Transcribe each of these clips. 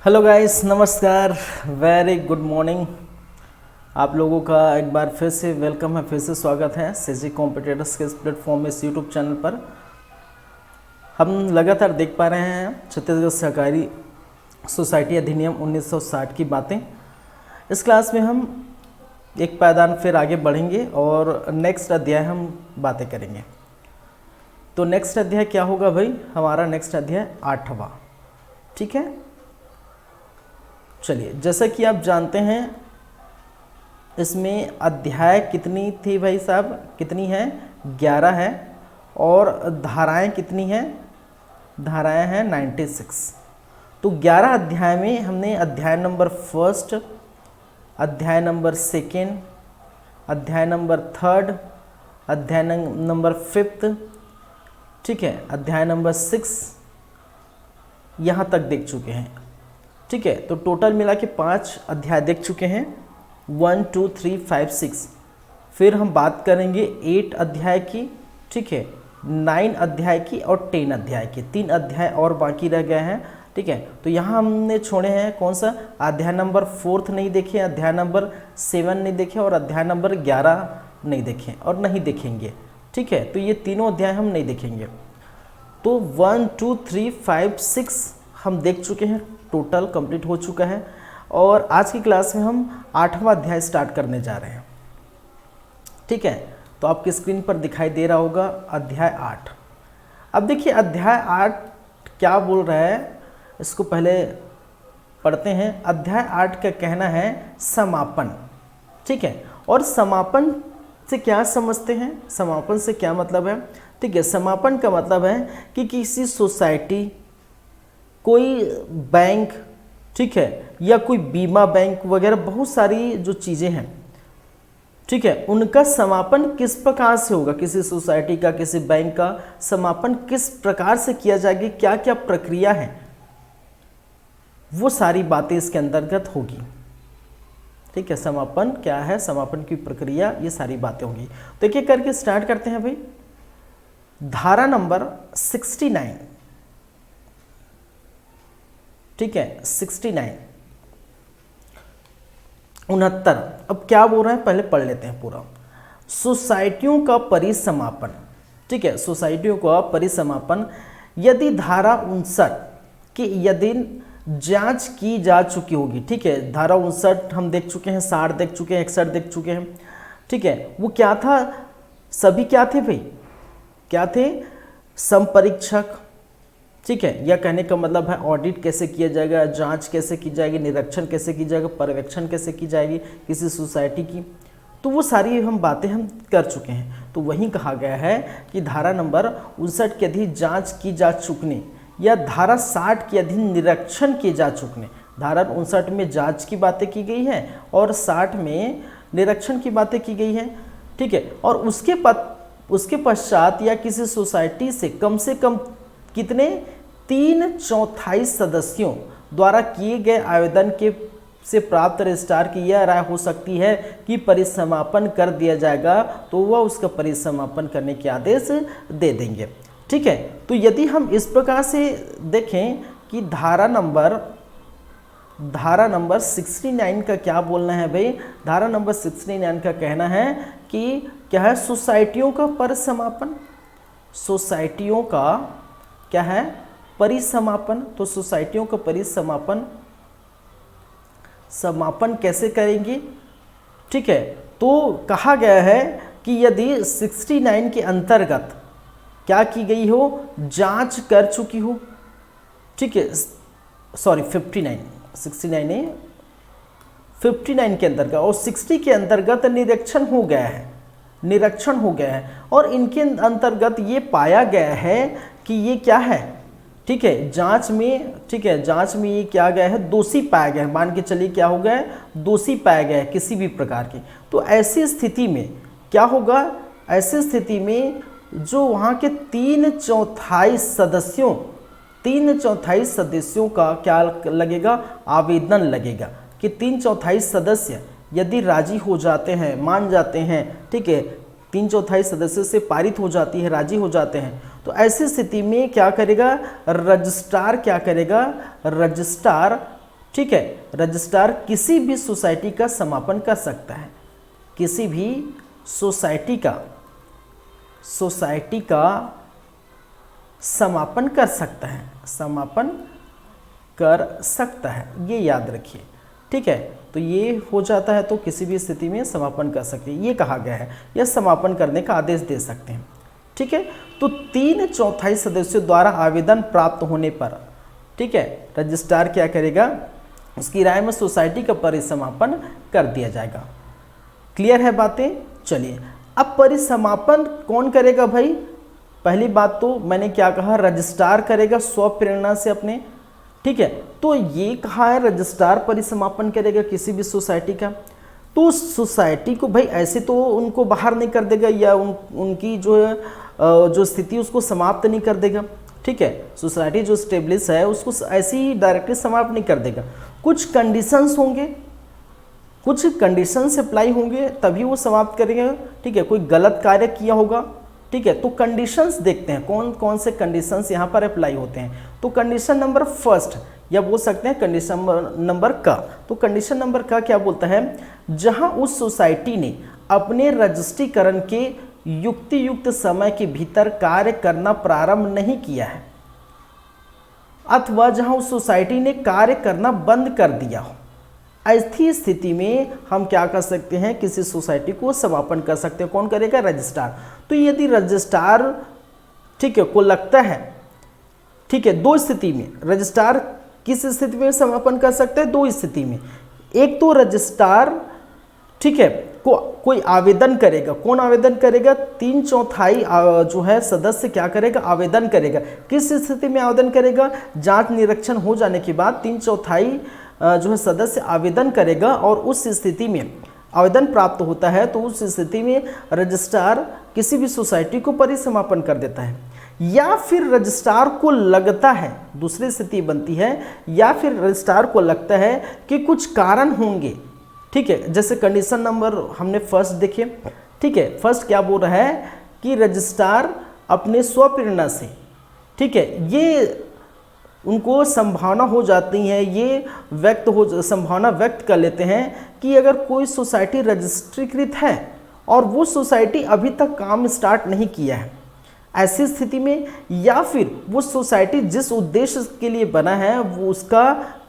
Hello guys, नमस्कार, very good morning. आप लोगों का एक बार फिर से वेलकम है, फिर से स्वागत है सीजी कॉम्पिटिटर्स के इस प्लेटफॉर्म में, इस यूट्यूब चैनल पर। हम लगातार देख पा रहे हैं छत्तीसगढ़ सहकारी सोसाइटी अधिनियम 1960 की बातें। इस क्लास में हम एक पायदान फिर आगे बढ़ेंगे और नेक्स्ट अध्याय हम बातें करेंगे। तो नेक्स्ट अध्याय क्या होगा भाई? हमारा नेक्स्ट अध्याय 8वां, ठीक है। चलिए, जैसा कि आप जानते हैं इसमें अध्याय कितनी थी भाई साहब? कितनी है? 11 है। और धाराएं कितनी हैं? धाराएं हैं 96। तो 11 अध्याय में हमने अध्याय नंबर 1, अध्याय नंबर 2, अध्याय नंबर 3, अध्याय नंबर 5, ठीक है, अध्याय नंबर 6 यहाँ तक देख चुके हैं, ठीक है। तो टोटल मिला के 5 अध्याय देख चुके हैं, 1, 2, 3, 5, 6। फिर हम बात करेंगे 8 अध्याय की, ठीक है, 9 अध्याय की और 10 अध्याय की। 3 अध्याय और बाकी रह गए हैं, ठीक है। तो यहाँ हमने छोड़े हैं कौन सा? अध्याय नंबर 4 नहीं देखे, अध्याय नंबर 7 नहीं देखे और अध्याय नंबर 11 नहीं देखे और नहीं देखेंगे, ठीक है। तो ये तीनों अध्याय हम नहीं देखेंगे। तो 1, 2, 3, 5, 6 हम देख चुके हैं, टोटल कंप्लीट हो चुका है। और आज की क्लास में हम 8वां अध्याय स्टार्ट करने जा रहे हैं, ठीक है। तो आपकी स्क्रीन पर दिखाई दे रहा होगा अध्याय 8। अब देखिए अध्याय 8 क्या बोल रहा है, इसको पहले पढ़ते हैं। अध्याय 8 का कहना है समापन, ठीक है। और समापन से क्या समझते हैं? समापन से क्या मतलब है? ठीक है, समापन का मतलब है कि किसी सोसाइटी, कोई बैंक, ठीक है, या कोई बीमा बैंक वगैरह बहुत सारी जो चीज़ें हैं, ठीक है, उनका समापन किस प्रकार से होगा? किसी सोसाइटी का, किसी बैंक का समापन किस प्रकार से किया जाएगी, क्या क्या प्रक्रिया है, वो सारी बातें इसके अंतर्गत होगी, ठीक है। समापन क्या है, समापन की प्रक्रिया, ये सारी बातें होंगी। तो एक एक करके स्टार्ट करते हैं भाई। धारा नंबर 69, ठीक है, 69, 69। अब क्या बोल रहे हैं पहले पढ़ लेते हैं पूरा। सोसाइटियों का परिसमापन, ठीक है, सोसाइटियों का परिसमापन यदि धारा 59 की यदि जांच की जा चुकी होगी, ठीक है। धारा 59 हम देख चुके हैं, 60 देख चुके हैं, 61 देख चुके हैं, ठीक है। वो क्या था? सभी क्या थे भाई? क्या थे? संपरीक्षक, ठीक है। यह कहने का मतलब है ऑडिट कैसे किया जाएगा, जांच कैसे की जाएगी, निरीक्षण कैसे की जाएगा, पर्यवेक्षण कैसे की जाएगी किसी सोसाइटी की। तो वो सारी हम बातें हम कर चुके हैं। तो वहीं कहा गया है कि धारा नंबर 59 के अधीन जांच की जा चुकने या धारा 60 के अधीन निरीक्षण किए जा चुकने। धारा 59 में जांच की बातें की गई हैं और 60 में निरीक्षण की बातें की गई हैं, ठीक है। और उसके पश्चात या किसी सोसाइटी से कम कितने? 3/4 सदस्यों द्वारा किए गए आवेदन के से प्राप्त रजिस्ट्रार की यह राय हो सकती है कि परिसमापन कर दिया जाएगा, तो वह उसका परिसमापन करने के आदेश दे देंगे, ठीक है। तो यदि हम इस प्रकार से देखें कि धारा नंबर 69 का क्या बोलना है भाई? धारा नंबर 69 का कहना है कि क्या है? सोसाइटियों का परिसमापन, सोसाइटियों का क्या है? परिसमापन। तो सोसाइटियों का समापन कैसे करेंगे, ठीक है। तो कहा गया है कि यदि 69 के अंतर्गत क्या की गई हो? जांच कर चुकी हो, ठीक है। सॉरी 59, 69 है, 59 के अंतर्गत और 60 के अंतर्गत निरीक्षण हो गया है, और इनके अंतर्गत ये पाया गया है कि ये क्या है, ठीक है, जांच में, ठीक है, जांच में ये क्या गया है? दोषी पाया गया है। मान के चलिए क्या हो गया है? दोषी पाया गया है किसी भी प्रकार की। तो ऐसी स्थिति में क्या होगा? ऐसी स्थिति में जो वहाँ के 3/4 सदस्यों का क्या लगेगा? आवेदन लगेगा कि 3/4 सदस्य यदि राजी हो जाते हैं, मान जाते हैं, ठीक है, 3/4 सदस्य से पारित हो जाती है, राजी हो जाते हैं, तो ऐसी स्थिति में क्या करेगा? रजिस्ट्रार क्या करेगा? रजिस्ट्रार ठीक है, रजिस्ट्रार किसी भी सोसाइटी का समापन कर सकता है, किसी भी सोसाइटी का समापन कर सकता है, समापन कर सकता है, ये याद रखिए। ठीक है, तो ये हो जाता है, तो किसी भी स्थिति में समापन कर सकते हैं, ये कहा गया है, या समापन करने का आदेश दे सकते हैं। ठीक है, तो 3/4 सदस्यों द्वारा आवेदन प्राप्त होने पर, ठीक है, रजिस्ट्रार क्या करेगा, उसकी राय में सोसाइटी का परिसमापन कर दिया जाएगा। क्लियर है बातें? चलिए, अब परिसमापन कौन करेगा भाई? पहली बात तो मैंने क्या कहा, रजिस्ट्रार करेगा स्वप्रेरणा से अपने। ठीक है, तो ये कहा है रजिस्ट्रार परिसमापन करेगा किसी भी सोसाइटी का, तो सोसाइटी को भाई ऐसे तो उनको बाहर नहीं कर देगा, या उनकी जो स्थिति उसको समाप्त नहीं कर देगा। ठीक है, सोसाइटी जो स्टेब्लिश है उसको ऐसे ही डायरेक्टली समाप्त नहीं कर देगा, कुछ कंडीशंस होंगे, कुछ कंडीशंस अप्लाई होंगे तभी वो समाप्त करेंगे। ठीक है, कोई गलत कार्य किया होगा। ठीक है, तो कंडीशंस देखते हैं कौन कौन से कंडीशंस यहाँ पर अप्लाई होते हैं। तो कंडीशन नंबर फर्स्ट, या बोल सकते हैं कंडीशन नंबर का, तो कंडीशन नंबर का क्या बोलता है, जहां उस सोसाइटी ने अपने रजिस्ट्रीकरण के युक्त समय के भीतर कार्य करना प्रारंभ नहीं किया है, अथवा जहां उस सोसाइटी ने कार्य करना बंद कर दिया हो, ऐसी स्थिति में हम क्या कर सकते हैं, किसी सोसाइटी को समापन कर सकते हैं। कौन करेगा? रजिस्ट्रार। तो यदि रजिस्ट्रार, ठीक है, को लगता है, ठीक है, दो स्थिति में रजिस्ट्रार किस स्थिति में समापन कर सकते हैं, दो स्थिति में। एक तो रजिस्ट्रार, ठीक है, कोई आवेदन करेगा। कौन आवेदन करेगा? 3/4 जो है सदस्य क्या करेगा? आवेदन करेगा। किस स्थिति में आवेदन करेगा? जांच निरीक्षण हो जाने के बाद 3/4 जो है सदस्य आवेदन करेगा, और उस स्थिति में आवेदन प्राप्त होता है, तो उस स्थिति में रजिस्ट्रार किसी भी सोसाइटी को परिसमापन कर देता है। या फिर रजिस्ट्रार को लगता है, दूसरी स्थिति बनती है, या फिर रजिस्ट्रार को लगता है कि कुछ कारण होंगे। ठीक है, जैसे कंडीशन नंबर हमने फर्स्ट देखे। ठीक है, फर्स्ट क्या बोल रहा है कि रजिस्ट्रार अपने स्वप्रेरणा से, ठीक है, ये उनको संभावना हो जाती है, ये संभावना व्यक्त कर लेते हैं कि अगर कोई सोसाइटी रजिस्ट्रीकृत है और वो सोसाइटी अभी तक काम स्टार्ट नहीं किया है, ऐसी स्थिति में, या फिर वो सोसाइटी जिस उद्देश्य के लिए बना है वो उसका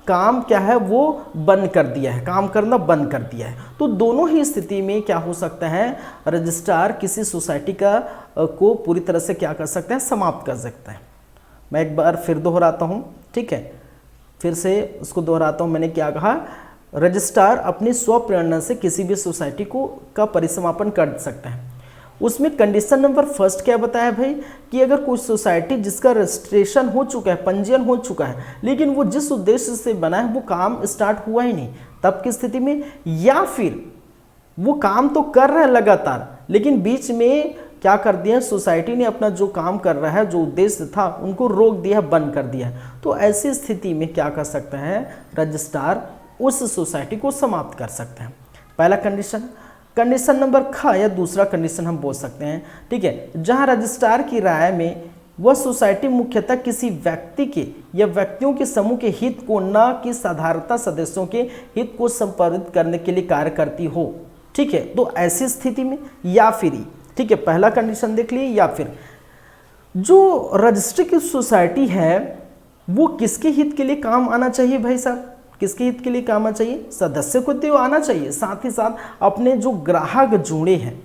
काम क्या है, वो बंद कर दिया है, काम करना बंद कर दिया है, तो दोनों ही स्थिति में क्या हो सकता है, रजिस्ट्रार किसी सोसाइटी को पूरी तरह से क्या कर सकते हैं, समाप्त कर सकता है। मैं एक बार फिर दोहराता हूँ। ठीक है, फिर से उसको दोहराता हूँ। मैंने क्या कहा, रजिस्ट्रार अपनी स्वप्रेरणा से किसी भी सोसाइटी का परिसमापन कर सकता है। उसमें कंडीशन नंबर फर्स्ट क्या बताया भाई, कि अगर कोई सोसाइटी जिसका रजिस्ट्रेशन हो चुका है, पंजीयन हो चुका है, लेकिन वो जिस उद्देश्य से बना है वो काम स्टार्ट हुआ ही नहीं, तब की स्थिति में, या फिर वो काम तो कर रहा है लगातार, लेकिन बीच में क्या कर दिया, सोसाइटी ने अपना जो काम कर रहा है, जो उद्देश्य था, उनको रोक दिया, बंद कर दिया, तो ऐसी स्थिति में क्या कर सकता है, रजिस्ट्रार उस सोसाइटी को समाप्त कर सकते हैं। पहला कंडीशन। कंडीशन नंबर ख, या दूसरा कंडीशन हम बोल सकते हैं। ठीक है, जहां रजिस्ट्रार की राय में वह सोसाइटी मुख्यतः किसी व्यक्ति के या व्यक्तियों के समूह के हित को, न कि साधारणतः सदस्यों के हित को संपादित करने के लिए कार्य करती हो। ठीक है, तो ऐसी स्थिति में, या फिर, ठीक है, पहला कंडीशन देख लिए, या फिर जो रजिस्ट्री की सोसाइटी है वो किसके हित के लिए काम आना चाहिए भाई साहब, किसके हित के लिए काम आना चाहिए, सदस्य को तो आना चाहिए, साथ ही साथ अपने जो ग्राहक जुड़े हैं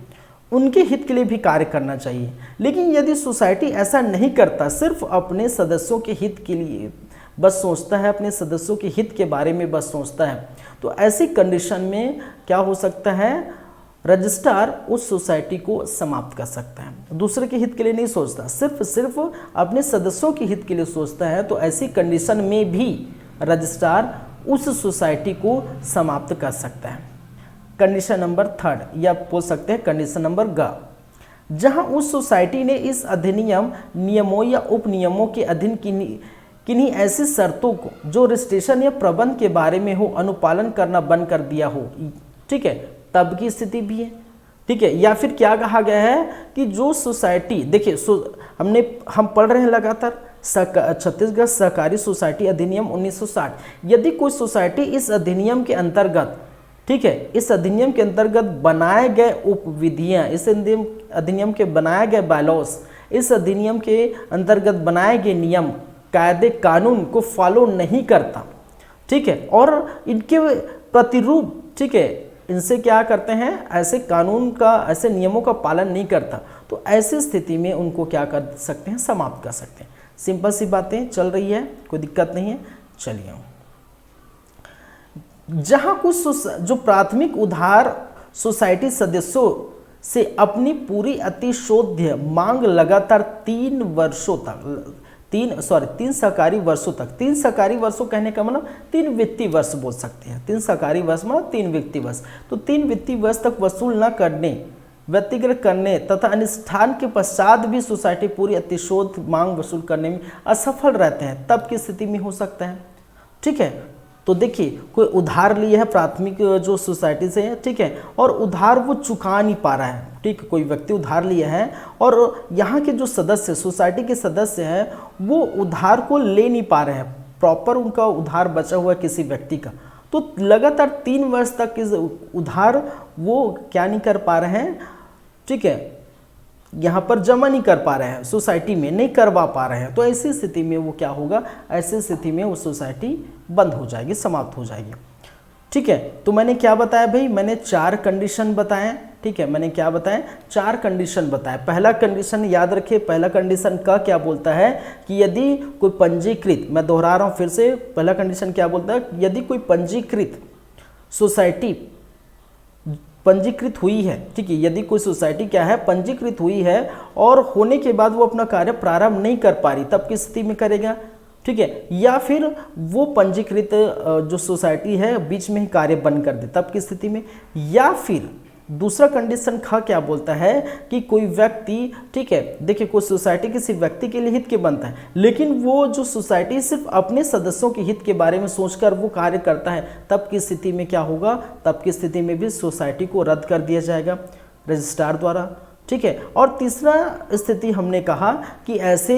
उनके हित के लिए भी कार्य करना चाहिए। लेकिन यदि सोसाइटी ऐसा नहीं करता, सिर्फ अपने सदस्यों के हित के लिए बस सोचता है, अपने सदस्यों के हित के बारे में बस सोचता है, तो ऐसी कंडीशन में क्या हो सकता है, रजिस्ट्रार उस सोसाइटी को समाप्त कर सकता है। दूसरे के हित के लिए नहीं सोचता, सिर्फ अपने सदस्यों के हित के लिए सोचता है, तो ऐसी कंडीशन में भी रजिस्ट्रार उस सोसाइटी को समाप्त कर सकता है। कंडीशन नंबर थर्ड, या बोल सकते हैं कंडीशन नंबर ग, जहां उस सोसाइटी ने इस अधिनियम, नियमों या उपनियमों के अधीन किन्हीं ऐसी शर्तों को जो रजिस्ट्रेशन या प्रबंध के बारे में हो, अनुपालन करना बंद कर दिया हो। ठीक है, तब की स्थिति भी है। ठीक है, या फिर क्या कहा गया है कि जो सोसाइटी, देखिए हम पढ़ रहे हैं लगातार, छत्तीसगढ़ सहकारी सोसाइटी अधिनियम 1960। यदि कोई सोसाइटी इस अधिनियम के अंतर्गत, ठीक है, इस अधिनियम के अंतर्गत बनाए गए उपविधियां, इस अधिनियम के बनाए गए बायलॉस, इस अधिनियम के अंतर्गत बनाए गए नियम कायदे कानून को फॉलो नहीं करता, ठीक है, और इनके प्रतिरूप, ठीक है, इनसे क्या करते हैं, ऐसे कानून का, ऐसे नियमों का पालन नहीं करता, तो ऐसी स्थिति में उनको क्या कर सकते हैं, समाप्त कर सकते हैं। सिंपल सी बातें चल रही है, कोई दिक्कत नहीं है। चलिए, जहां कुछ जो प्राथमिक उधार सोसाइटी सदस्यों से अपनी पूरी अतिशोध्य मांग लगातार 3 वर्षों तक, 3 सहकारी वर्षों तक, 3 सहकारी वर्षों कहने का मतलब 3 वित्तीय वर्ष बोल सकते हैं। 3 सहकारी वर्ष मतलब 3 वित्तीय वर्ष, तो 3 वित्तीय वर्ष तक वसूल न करने, व्यतिग्रह करने तथा अनुष्ठान के पश्चात भी सोसाइटी पूरी अतिशोध मांग वसूल करने में असफल रहते हैं, तब की स्थिति में हो सकता है, ठीक है। तो देखिए, कोई उधार लिए है प्राथमिक जो सोसाइटी से है, ठीक है, और उधार वो चुका नहीं पा रहा है, ठीक है, कोई व्यक्ति उधार लिए है और यहाँ के जो सदस्य, सोसाइटी के सदस्य हैं, वो उधार को ले नहीं पा रहे हैं, प्रॉपर उनका उधार बचा हुआ किसी व्यक्ति का, तो लगातार 3 वर्ष तक इस उधार वो क्या नहीं कर पा रहे हैं, ठीक है, यहाँ पर जमा नहीं कर पा रहे हैं, सोसाइटी में नहीं करवा पा रहे हैं, तो ऐसी स्थिति में वो क्या होगा, ऐसी स्थिति में वो सोसाइटी बंद हो जाएगी, समाप्त हो जाएगी, ठीक है। तो मैंने क्या बताया भाई, मैंने 4 कंडीशन बताए, ठीक है, मैंने क्या बताया, 4 कंडीशन बताया। पहला कंडीशन याद रखिए, पहला कंडीशन का क्या बोलता है कि यदि कोई पंजीकृत, मैं दोहरा रहा हूँ फिर से, पहला कंडीशन क्या बोलता है, यदि कोई पंजीकृत सोसाइटी पंजीकृत हुई है, ठीक है, यदि कोई सोसाइटी क्या है, पंजीकृत हुई है और होने के बाद वो अपना कार्य प्रारंभ नहीं कर पा रही, तब की स्थिति में करेगा, ठीक है, या फिर वो पंजीकृत जो सोसाइटी है बीच में ही कार्य बंद कर दे, तब की स्थिति में, या फिर दूसरा कंडीशन खा क्या बोलता है कि कोई व्यक्ति, ठीक है, देखिए कोई सोसाइटी किसी व्यक्ति के लिए हित के बनता है, लेकिन वो जो सोसाइटी सिर्फ अपने सदस्यों के हित के बारे में सोचकर वो कार्य करता है, तब की स्थिति में क्या होगा, तब की स्थिति में भी सोसाइटी को रद्द कर दिया जाएगा रजिस्ट्रार द्वारा, ठीक है। और तीसरा स्थिति हमने कहा कि ऐसे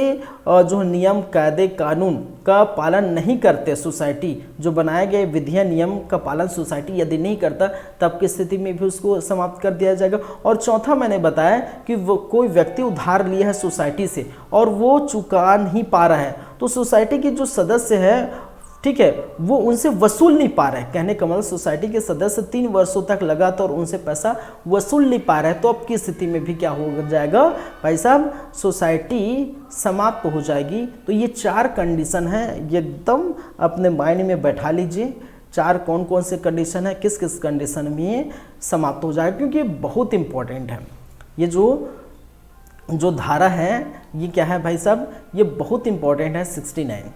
जो नियम कायदे कानून का पालन नहीं करते सोसाइटी, जो बनाए गए विधियां नियम का पालन सोसाइटी यदि नहीं करता, तब की स्थिति में भी उसको समाप्त कर दिया जाएगा। और चौथा मैंने बताया कि वो कोई व्यक्ति उधार लिया है सोसाइटी से और वो चुका नहीं पा रहा है, तो सोसाइटी के जो सदस्य है, ठीक है, वो उनसे वसूल नहीं पा रहे हैं, कहने का मतलब सोसाइटी के सदस्य 3 वर्षों तक लगातार उनसे पैसा वसूल नहीं पा रहे हैं, तो अब की स्थिति में भी क्या हो जाएगा भाई साहब, सोसाइटी समाप्त हो जाएगी। तो ये 4 कंडीशन है, एकदम अपने माइंड में बैठा लीजिए, 4 कौन कौन से कंडीशन है, किस किस कंडीशन में समाप्त हो जाएगा, क्योंकि बहुत इंपॉर्टेंट है। ये जो धारा है ये क्या है भाई साहब, ये बहुत इंपॉर्टेंट है, 69।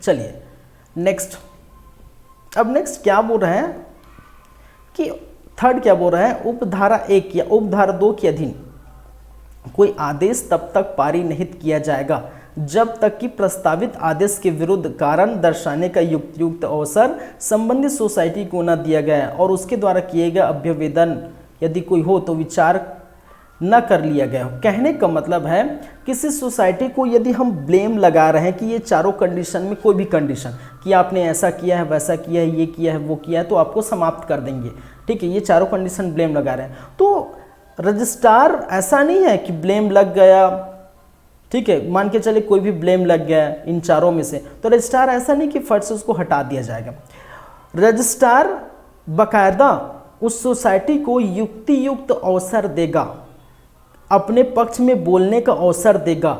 चलिए नेक्स्ट, अब नेक्स्ट क्या बोल रहे हैं कि थर्ड क्या बोल रहे हैं, उपधारा 1 या उपधारा 2 के अधीन कोई आदेश तब तक पारित नहीं किया जाएगा जब तक कि प्रस्तावित आदेश के विरुद्ध कारण दर्शाने का युक्त अवसर संबंधित सोसाइटी को न दिया गया और उसके द्वारा किए गए अभ्यवेदन यदि कोई हो तो विचार न कर लिया गया हो। कहने का मतलब है किसी सोसाइटी को यदि हम ब्लेम लगा रहे हैं कि ये चारों कंडीशन में कोई भी कंडीशन कि आपने ऐसा किया है, वैसा किया है, ये किया है, वो किया है, तो आपको समाप्त कर देंगे, ठीक है, ये चारों कंडीशन ब्लेम लगा रहे हैं। तो रजिस्ट्रार ऐसा नहीं है कि ब्लेम लग गया, ठीक है, मान के चले कोई भी ब्लेम लग गया इन चारों में से, तो रजिस्ट्रार ऐसा नहीं कि फट से उसको हटा दिया जाएगा। रजिस्ट्रार बाकायदा उस सोसाइटी को युक्तियुक्त अवसर देगा, अपने पक्ष में बोलने का अवसर देगा,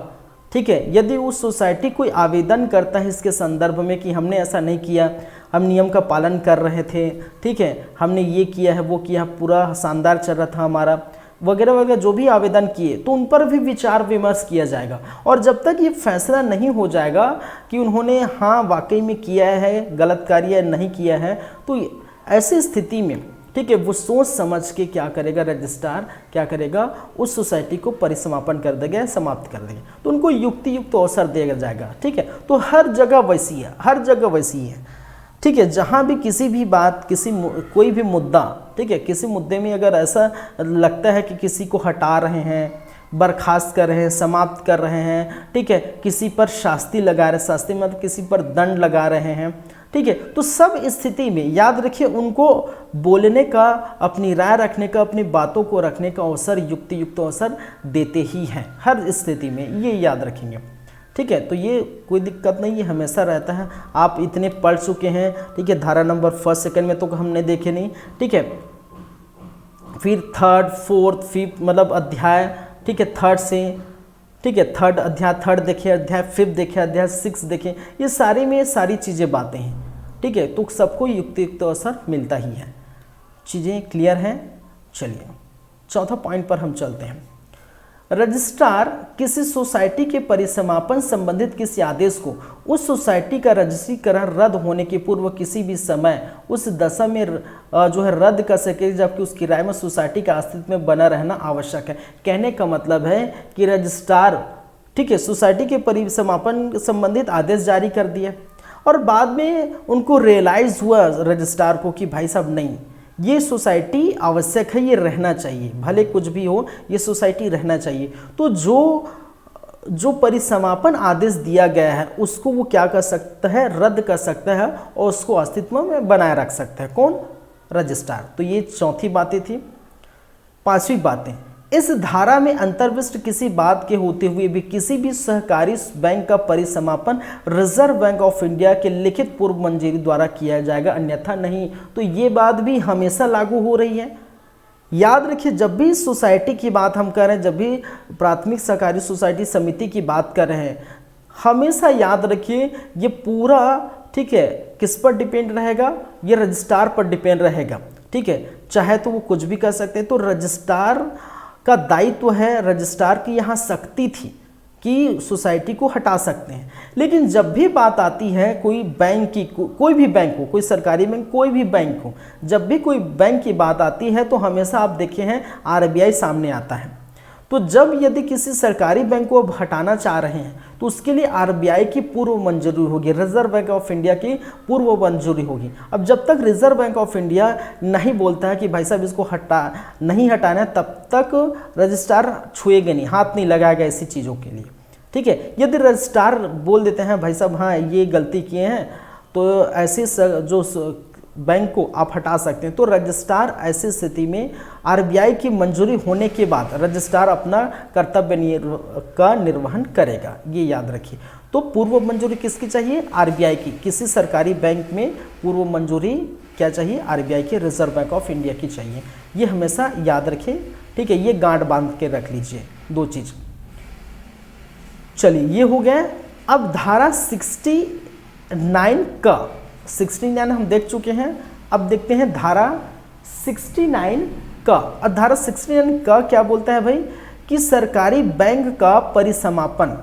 ठीक है। यदि उस सोसाइटी कोई आवेदन करता है इसके संदर्भ में कि हमने ऐसा नहीं किया, हम नियम का पालन कर रहे थे, ठीक है, हमने ये किया है, वो किया, पूरा शानदार चल रहा था हमारा, वगैरह वगैरह जो भी आवेदन किए, तो उन पर भी विचार विमर्श किया जाएगा। और जब तक ये फैसला नहीं हो जाएगा कि उन्होंने हाँ वाकई में किया है, गलत कार्य नहीं किया है, तो ऐसी स्थिति में, ठीक है, वो सोच समझ के क्या करेगा, रजिस्ट्रार क्या करेगा, उस सोसाइटी को परिसमापन कर देगा, समाप्त कर देगा, तो उनको युक्त अवसर दिया जाएगा, ठीक है। तो हर जगह वैसी है, हर जगह वैसी है, ठीक है। जहाँ भी किसी भी बात, कोई भी मुद्दा, ठीक है, किसी मुद्दे में अगर ऐसा लगता है कि किसी को हटा रहे हैं, बर्खास्त कर रहे हैं, समाप्त कर रहे हैं, ठीक है, किसी पर शास्ति लगा रहे हैं, शास्ति मतलब किसी पर दंड लगा रहे हैं, ठीक है। तो सब स्थिति में याद रखिए उनको बोलने का, अपनी राय रखने का, अपनी बातों को रखने का अवसर, युक्त अवसर देते ही हैं हर स्थिति में, ये याद रखेंगे, ठीक है। तो ये कोई दिक्कत नहीं, ये हमेशा रहता है। आप इतने पढ़ चुके हैं, ठीक है, धारा नंबर 1, 2 में तो हमने देखे नहीं, ठीक है। फिर 3rd, 4th, 5th मतलब अध्याय, ठीक है, 3rd से, ठीक है, 3rd अध्याय, 3rd देखें, अध्याय 5th देखें, अध्याय 6 देखें, ये सारी में सारी चीज़ें बातें हैं, ठीक है। तो सबको युक्त अवसर मिलता ही है। चीज़ें क्लियर हैं? चलिए चौथा पॉइंट पर हम चलते हैं। रजिस्ट्रार किसी सोसाइटी के परिसमापन संबंधित किसी आदेश को उस सोसाइटी का रजिस्ट्रीकरण रद्द होने के पूर्व किसी भी समय उस दशा में जो है रद्द कर सके, जबकि उसकी राय में सोसाइटी का अस्तित्व में बना रहना आवश्यक है। कहने का मतलब है कि रजिस्ट्रार, ठीक है, सोसाइटी के परिसमापन संबंधित आदेश जारी कर दिया और बाद में उनको रियलाइज़ हुआ रजिस्ट्रार को कि भाई साहब नहीं, ये सोसाइटी आवश्यक है, ये रहना चाहिए, भले कुछ भी हो ये सोसाइटी रहना चाहिए। तो जो परिसमापन आदेश दिया गया है उसको वो क्या कर सकता है, रद्द कर सकता है और उसको अस्तित्व में बनाए रख सकता है। कौन? रजिस्ट्रार। तो ये चौथी बातें थी। पांचवी बातें, इस धारा में अंतर्विष्ट किसी बात के होते हुए भी किसी भी सहकारी बैंक का परिसमापन रिजर्व बैंक ऑफ इंडिया के लिखित पूर्व मंजूरी द्वारा किया जाएगा, अन्यथा नहीं। तो ये बात भी हमेशा लागू हो रही है। याद रखिए, जब भी सोसाइटी की बात हम कर रहे हैं, जब भी प्राथमिक सहकारी सोसाइटी समिति की बात कर रहे हैं, हमेशा याद रखिए ये पूरा, ठीक है, किस पर डिपेंड रहेगा? ये रजिस्ट्रार पर डिपेंड रहेगा, ठीक है। चाहे तो वो कुछ भी कर सकते हैं, तो रजिस्ट्रार का दायित्व है, रजिस्ट्रार की यहाँ शक्ति थी कि सोसाइटी को हटा सकते हैं। लेकिन जब भी बात आती है कोई बैंक की, कोई भी बैंक हो, कोई सरकारी बैंक, कोई भी बैंक हो, जब भी कोई बैंक की बात आती है तो हमेशा आप देखे हैं आरबीआई सामने आता है। तो जब यदि किसी सरकारी बैंक को अब हटाना चाह रहे हैं तो उसके लिए आरबीआई की पूर्व मंजूरी होगी, रिजर्व बैंक ऑफ इंडिया की पूर्व मंजूरी होगी। अब जब तक रिजर्व बैंक ऑफ इंडिया नहीं बोलता है कि भाई साहब इसको नहीं हटाना है, तब तक रजिस्ट्रार छुएगा नहीं, हाथ नहीं लगाएगा ऐसी चीज़ों के लिए, ठीक है। यदि रजिस्ट्रार बोल देते हैं भाई साहब हाँ ये गलती किए हैं, तो ऐसे जो बैंक को आप हटा सकते हैं, तो रजिस्ट्रार ऐसी स्थिति में आरबीआई की मंजूरी होने के बाद रजिस्ट्रार अपना कर्तव्य का निर्वहन करेगा, ये याद रखिए। तो पूर्व मंजूरी किसकी चाहिए? आरबीआई की। किसी सरकारी बैंक में पूर्व मंजूरी क्या चाहिए? आरबीआई की, रिजर्व बैंक ऑफ इंडिया की चाहिए। ये हमेशा याद रखें, ठीक है, ये गांठ बांध के रख लीजिए दो चीज़। चलिए ये हो गया। अब धारा 69 का 69 हम देख चुके हैं, अब देखते हैं धारा 69 का। अब धारा 69 का क्या बोलता है भाई? कि सरकारी बैंक का परिसमापन,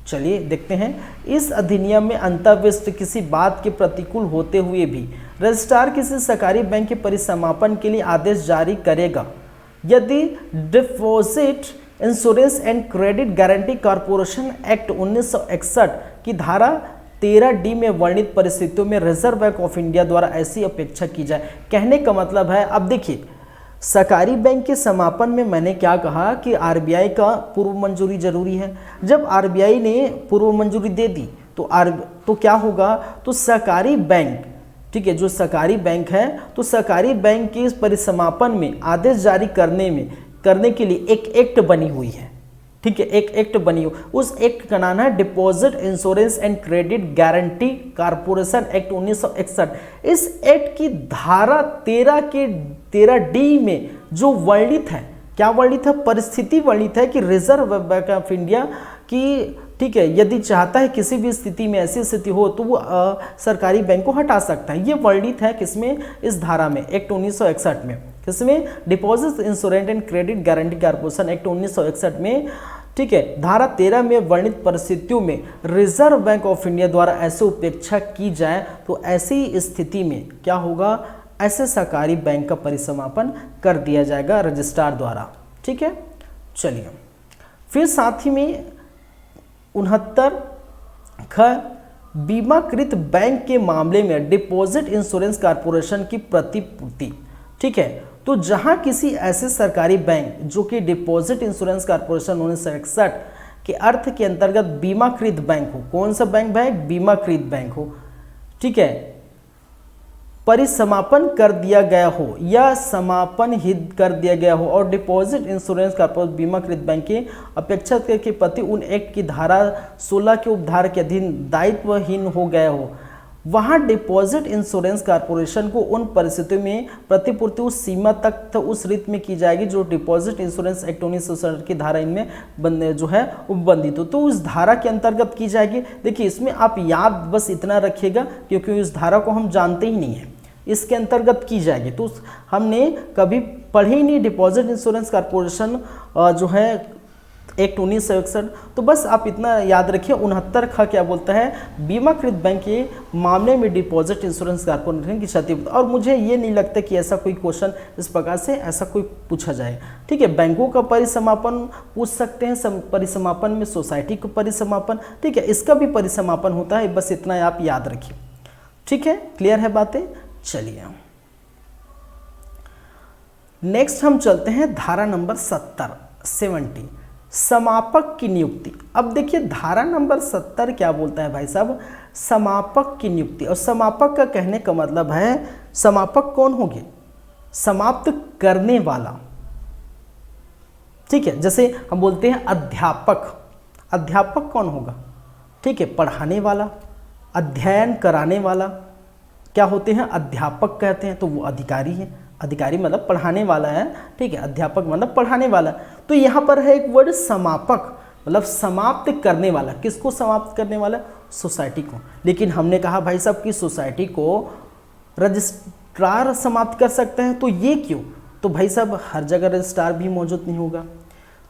चलिए देखते हैं। इस अधिनियम में अंतर्विष्ट किसी बात के प्रतिकूल होते हुए भी रजिस्ट्रार किसी सरकारी बैंक के परिसमापन के लिए आदेश जारी करेगा यदि deposit insurance and credit guarantee corporation act 1961 की धारा 13D में वर्णित परिस्थितियों में रिजर्व बैंक ऑफ इंडिया द्वारा ऐसी अपेक्षा की जाए। कहने का मतलब है, अब देखिए सरकारी बैंक के समापन में मैंने क्या कहा कि आरबीआई का पूर्व मंजूरी जरूरी है। जब आरबीआई ने पूर्व मंजूरी दे दी तो क्या होगा? तो सरकारी बैंक, ठीक है, जो सरकारी बैंक है, तो सरकारी बैंक के इस परिसमापन में आदेश जारी करने के लिए एक एक्ट बनी हुई है, ठीक है, एक एक्ट बनी हुई। उस एक्ट का नाम है deposit insurance and credit guarantee corporation act 1961। इस एक्ट की धारा 13D में जो वर्णित है, क्या वर्णित है? परिस्थिति वर्णित है कि रिजर्व बैंक ऑफ इंडिया की, ठीक है, यदि चाहता है किसी भी स्थिति में ऐसी स्थिति हो तो वो सरकारी बैंक को हटा सकता है। ये वर्णित है किसमें? इस धारा में, एक्ट 1961 में। किसमें? Deposit insurance and credit guarantee corporation act 1961 में, ठीक है। धारा 13 में वर्णित परिस्थितियों में रिजर्व बैंक ऑफ इंडिया द्वारा ऐसे उपेक्षा की जाए तो ऐसी स्थिति में क्या होगा? ऐसे सरकारी बैंक का परिसमापन कर दिया जाएगा रजिस्ट्रार द्वारा, ठीक है। चलिए फिर साथ ही में 69 बीमाकृत बैंक के मामले में डिपॉजिट इंश्योरेंस कॉरपोरेशन की प्रतिपूर्ति, ठीक है। तो जहां किसी ऐसे सरकारी बैंक जो कि डिपॉजिट इंश्योरेंस कॉर्पोरेशन 1961 के अर्थ के अंतर्गत बीमाकृत बैंक हो, कौन सा बैंक भाई, बीमाकृत बैंक हो, ठीक है, परिसमापन कर दिया गया हो या समापन हित कर दिया गया हो और डिपॉजिट इंश्योरेंस कॉर्पोरेशन बीमाकृत बैंक के अपेक्षा के प्रति उन एक्ट की धारा 16 के उपधारा के अधीन दायित्वहीन हो गया हो, वहां डिपॉजिट इंश्योरेंस कॉर्पोरेशन को उन परिस्थितियों में प्रतिपूर्ति उस सीमा तक उस रीत में की जाएगी जो डिपॉजिट इंश्योरेंस एक्ट 1960 की धारा इनमें जो है उपबंधित हो, तो उस धारा के अंतर्गत की जाएगी। देखिए इसमें आप याद बस इतना रखिएगा क्योंकि इस धारा को हम जानते ही नहीं है, इसके अंतर्गत की जाएगी। तो हमने कभी पढ़े ही नहीं डिपॉजिट इंश्योरेंस कॉर्पोरेशन जो है एक्ट 1961, तो बस आप इतना याद रखिए 69 खा क्या बोलता है, बीमाकृत बैंक के मामले में डिपॉजिट इंश्योरेंस कॉर्पोरेशन की क्षति। और मुझे ये नहीं लगता कि ऐसा कोई क्वेश्चन इस प्रकार से ऐसा कोई पूछा जाए, ठीक है। बैंकों का परिसमापन पूछ सकते हैं, परिसमापन में सोसाइटी का परिसमापन, ठीक है, इसका भी परिसमापन होता है, बस इतना आप याद रखिए, ठीक है। क्लियर है बातें, चलिए नेक्स्ट हम चलते हैं धारा नंबर 70 समापक की नियुक्ति। अब देखिए धारा नंबर 70 क्या बोलता है भाई साहब, समापक की नियुक्ति। और समापक का कहने का मतलब है समापक कौन होंगे, समाप्त करने वाला, ठीक है। जैसे हम बोलते हैं अध्यापक, अध्यापक कौन होगा, ठीक है, पढ़ाने वाला, अध्ययन कराने वाला क्या होते हैं, अध्यापक कहते हैं, तो वो अधिकारी है, अधिकारी मतलब पढ़ाने वाला है, ठीक है, अध्यापक मतलब पढ़ाने वाला। तो यहाँ पर है एक वर्ड समापक, मतलब समाप्त करने वाला। किसको समाप्त करने वाला, सोसाइटी को। लेकिन हमने कहा भाई साहब कि सोसाइटी को रजिस्ट्रार समाप्त कर सकते हैं, तो ये क्यों, तो भाई साहब हर जगह रजिस्ट्रार भी मौजूद नहीं होगा,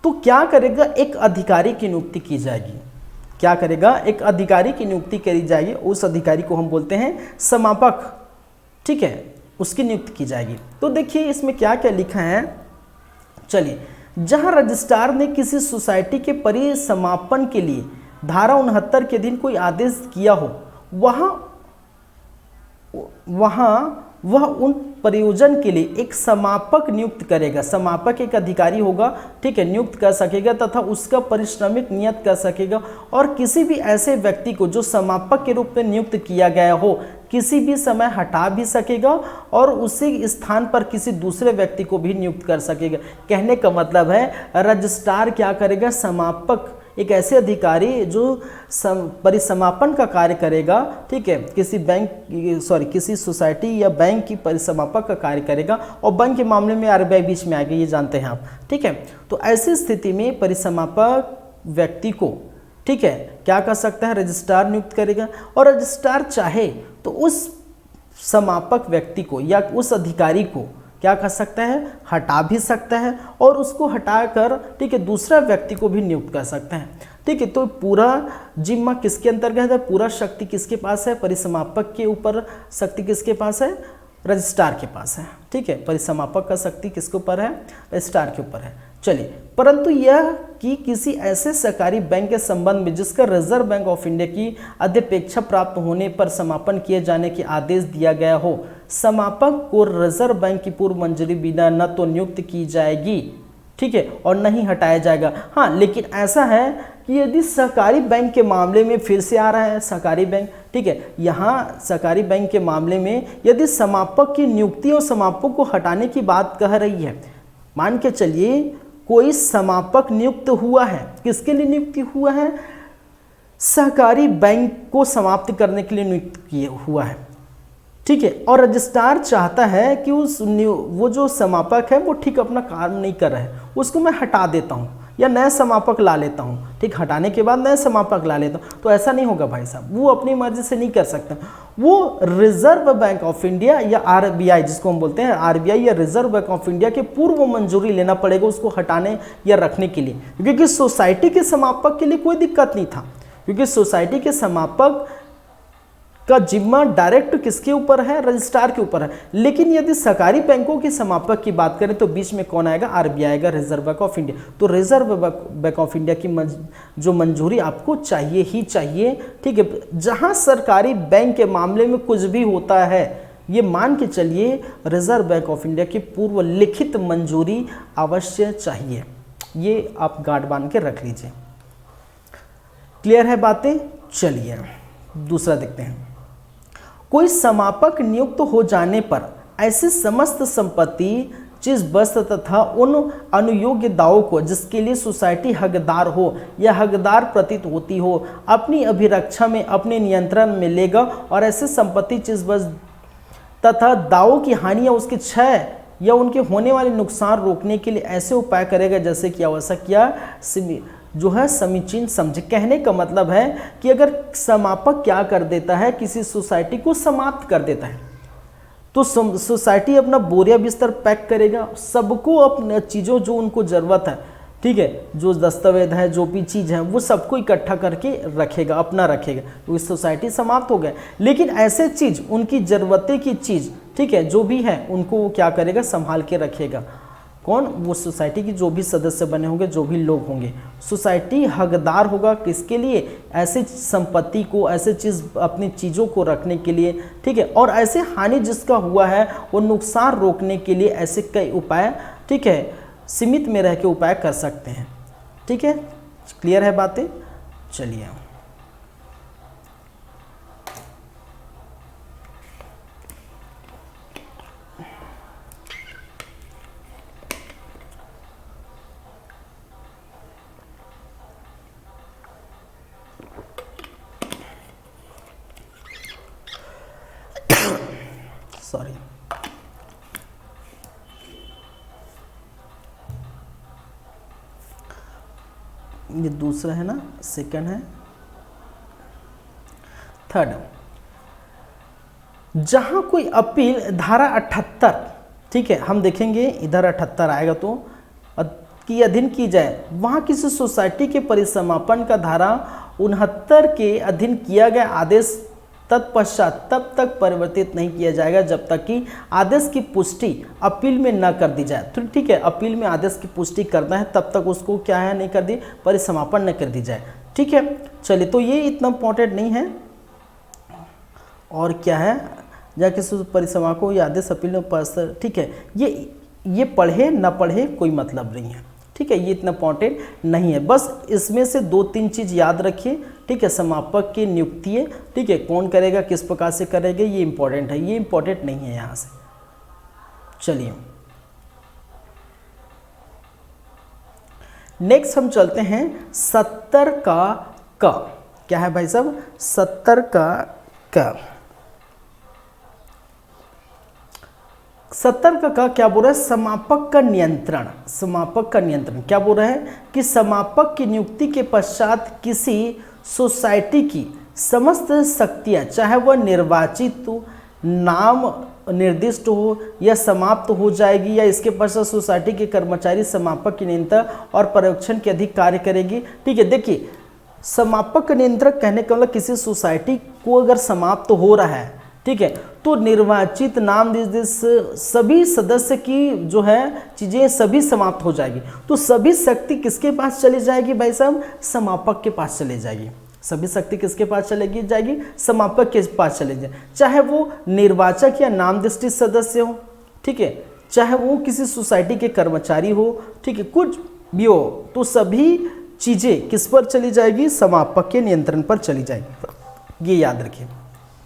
तो क्या करेगा, एक अधिकारी की नियुक्ति की जाएगी। क्या करेगा, एक अधिकारी की नियुक्ति करी जाएगी, उस अधिकारी को हम बोलते हैं समापक, ठीक है, उसकी नियुक्ति की जाएगी। तो देखिए इसमें क्या क्या लिखा है, चलिए, जहां रजिस्ट्रार ने किसी सोसाइटी के परिसमापन के लिए धारा 69 के अधीन कोई आदेश किया हो, वहां वह उन प्रयोजन के लिए एक समापक नियुक्त करेगा। समापक एक अधिकारी होगा, ठीक है, नियुक्त कर सकेगा तथा उसका पारिश्रमिक नियत कर सकेगा और किसी भी ऐसे व्यक्ति को जो समापक के रूप में नियुक्त किया गया हो किसी भी समय हटा भी सकेगा और उसी स्थान पर किसी दूसरे व्यक्ति को भी नियुक्त कर सकेगा। कहने का मतलब है रजिस्ट्रार क्या करेगा, समापक एक ऐसे अधिकारी जो परिसमापन का कार्य करेगा, ठीक है, किसी बैंक किसी सोसाइटी या बैंक की परिसमापक का कार्य करेगा। और बैंक के मामले में आरबीआई बीच में आएगा, ये जानते हैं आप, ठीक है। तो ऐसी स्थिति में परिसमापक व्यक्ति को, ठीक है, क्या कर सकता है, रजिस्ट्रार नियुक्त करेगा। और रजिस्ट्रार चाहे तो उस समापक व्यक्ति को या उस अधिकारी को क्या कर सकता है, हटा भी सकता है और उसको हटाकर, ठीक है, दूसरा व्यक्ति को भी नियुक्त कर सकता है, ठीक है। तो पूरा जिम्मा किसके अंतर्गत है, पूरा शक्ति किसके पास है, परिसमापक के ऊपर शक्ति किसके पास है, रजिस्ट्रार के पास है, ठीक है। परिसमापक का शक्ति किसके ऊपर है, रजिस्ट्रार के ऊपर है। चलिए, परंतु यह कि किसी ऐसे सरकारी बैंक के संबंध में जिसका रिजर्व बैंक ऑफ इंडिया की अध्यपेक्षा प्राप्त होने पर समापन किए जाने की आदेश दिया गया हो, समापक को रिजर्व बैंक की पूर्व मंजूरी बिना न तो नियुक्त की जाएगी, ठीक है, और नहीं हटाया जाएगा। हाँ, लेकिन ऐसा है कि यदि सरकारी बैंक के मामले में, फिर से आ रहा है सरकारी बैंक, ठीक है, यहाँ सरकारी बैंक के मामले में यदि समापक की नियुक्ति और समापक को हटाने की बात कह रही है, मान के चलिए कोई समापक नियुक्त हुआ है, किसके लिए नियुक्ति हुआ है, सहकारी बैंक को समाप्त करने के लिए नियुक्त हुआ है, ठीक है। और रजिस्ट्रार चाहता है कि वो जो समापक है वो ठीक अपना काम नहीं कर रहा है, उसको मैं हटा देता हूँ या नया समापक ला लेता हूँ, ठीक, हटाने के बाद नया समापक ला लेता हूँ। तो ऐसा नहीं होगा भाई साहब, वो अपनी मर्जी से नहीं कर सकता, वो रिजर्व बैंक ऑफ इंडिया या आरबीआई, जिसको हम बोलते हैं आरबीआई या रिजर्व बैंक ऑफ इंडिया के पूर्व मंजूरी लेना पड़ेगा उसको हटाने या रखने के लिए, क्योंकि सोसाइटी के समापक के लिए कोई दिक्कत नहीं था, क्योंकि सोसाइटी के समापक का जिम्मा डायरेक्ट किसके ऊपर है, रजिस्ट्रार के ऊपर है। लेकिन यदि सरकारी बैंकों के समापक की बात करें तो बीच में कौन आएगा, आरबीआई आएगा, रिजर्व बैंक ऑफ इंडिया। तो रिजर्व बैंक ऑफ इंडिया की जो मंजूरी आपको चाहिए ही चाहिए, ठीक है। जहां सरकारी बैंक के मामले में कुछ भी होता है ये मान के चलिए रिजर्व बैंक ऑफ इंडिया की पूर्व लिखित मंजूरी अवश्य चाहिए। ये आप गार्ड बांध के रख लीजिए। क्लियर है बातें? चलिए दूसरा देखते हैं। कोई समापक नियुक्त हो जाने पर ऐसी समस्त संपत्ति, चीज, वस्तु तथा उन अनुयोग्य दावों को जिसके लिए सोसाइटी हकदार हो या हकदार प्रतीत होती हो अपनी अभिरक्षा में अपने नियंत्रण में लेगा और ऐसे संपत्ति, चीज, वस्तु तथा दावों की हानि या उसके क्षय या उनके होने वाले नुकसान रोकने के लिए ऐसे उपाय करेगा जैसे कि आवश्यक या जो है समीचीन समझे। कहने का मतलब है कि अगर समापक क्या कर देता है, किसी सोसाइटी को समाप्त कर देता है, तो सोसाइटी अपना बोरिया बिस्तर पैक करेगा, सबको अपने चीज़ों जो उनको ज़रूरत है, ठीक है, जो दस्तावेज है, जो भी चीज़ है, वो सबको इकट्ठा करके रखेगा, अपना रखेगा, तो इस सोसाइटी समाप्त हो गया। लेकिन ऐसे चीज़, उनकी ज़रूरतें की चीज़, ठीक है, जो भी है उनको वो क्या करेगा, संभाल के रखेगा। कौन? वो सोसाइटी की जो भी सदस्य बने होंगे, जो भी लोग होंगे। सोसाइटी हकदार होगा किसके लिए? ऐसे संपत्ति को, ऐसे चीज़, अपनी चीज़ों को रखने के लिए, ठीक है, और ऐसे हानि जिसका हुआ है वो नुकसान रोकने के लिए ऐसे कई उपाय, ठीक है, सीमित में रह के उपाय कर सकते हैं। ठीक है, क्लियर है बातें? चलिए सॉरी, ये दूसरा है ना, सेकंड है। थर्ड, जहां कोई अपील, धारा 78, ठीक है, हम देखेंगे इधर 78 आएगा तो की अधीन की जाए, वहां किसी सोसाइटी के परिसमापन का धारा 69 के अधीन किया गया आदेश तत्पश्चात तब तक परिवर्तित नहीं किया जाएगा जब तक कि आदेश की पुष्टि अपील में न कर दी जाए। तो ठीक है, अपील में आदेश की पुष्टि करना है, तब तक उसको क्या है, नहीं कर दी, परिसमापन न कर दी जाए। ठीक है, चलिए, तो ये इतना इम्पोर्टेंट नहीं है। और क्या है, जाके परिसमा को या आदेश अपील में पास, ठीक है, ये पढ़े न पढ़े कोई मतलब नहीं है। ठीक है, ये इतना इम्पोर्टेंट नहीं है, बस इसमें से 2-3 चीज़ याद रखिए। ठीक है, समापक की नियुक्ति, ठीक है, कौन करेगा, किस प्रकार से करेगा, ये इंपॉर्टेंट है, ये इंपॉर्टेंट नहीं है यहाँ से। चलिए नेक्स्ट हम चलते हैं 70 का क्या है भाई साहब, 70 का 70 का क्या बोल रहा है, समापक का नियंत्रण। समापक का नियंत्रण क्या बोल रहा है कि समापक की नियुक्ति के पश्चात किसी सोसाइटी की समस्त शक्तियां, चाहे वह निर्वाचित हो, नाम निर्दिष्ट हो या समाप्त हो जाएगी, या इसके पश्चात सोसाइटी के कर्मचारी समापक के नियंत्रण और पर्यवेक्षण के अधिक कार्य करेगी। ठीक है, देखिए, समापक का नियंत्रक कहने का मतलब किसी सोसाइटी को अगर समाप्त हो रहा है, ठीक है, तो निर्वाचित, नाम निर्दिष्ट सभी सदस्य की जो है चीज़ें सभी समाप्त हो जाएगी। तो सभी शक्ति किसके पास चली जाएगी भाई साहब, समापक के पास चली जाएगी। सभी शक्ति किसके पास चलेगी जाएगी, समापक के पास चले जाए, चाहे वो निर्वाचक या नामनिर्दिष्ट सदस्य हो, ठीक है, चाहे वो किसी सोसाइटी के कर्मचारी हो, ठीक है, कुछ भी हो, तो सभी चीज़ें किस पर चली जाएगी, समापक के नियंत्रण पर चली जाएगी। ये याद रखिए।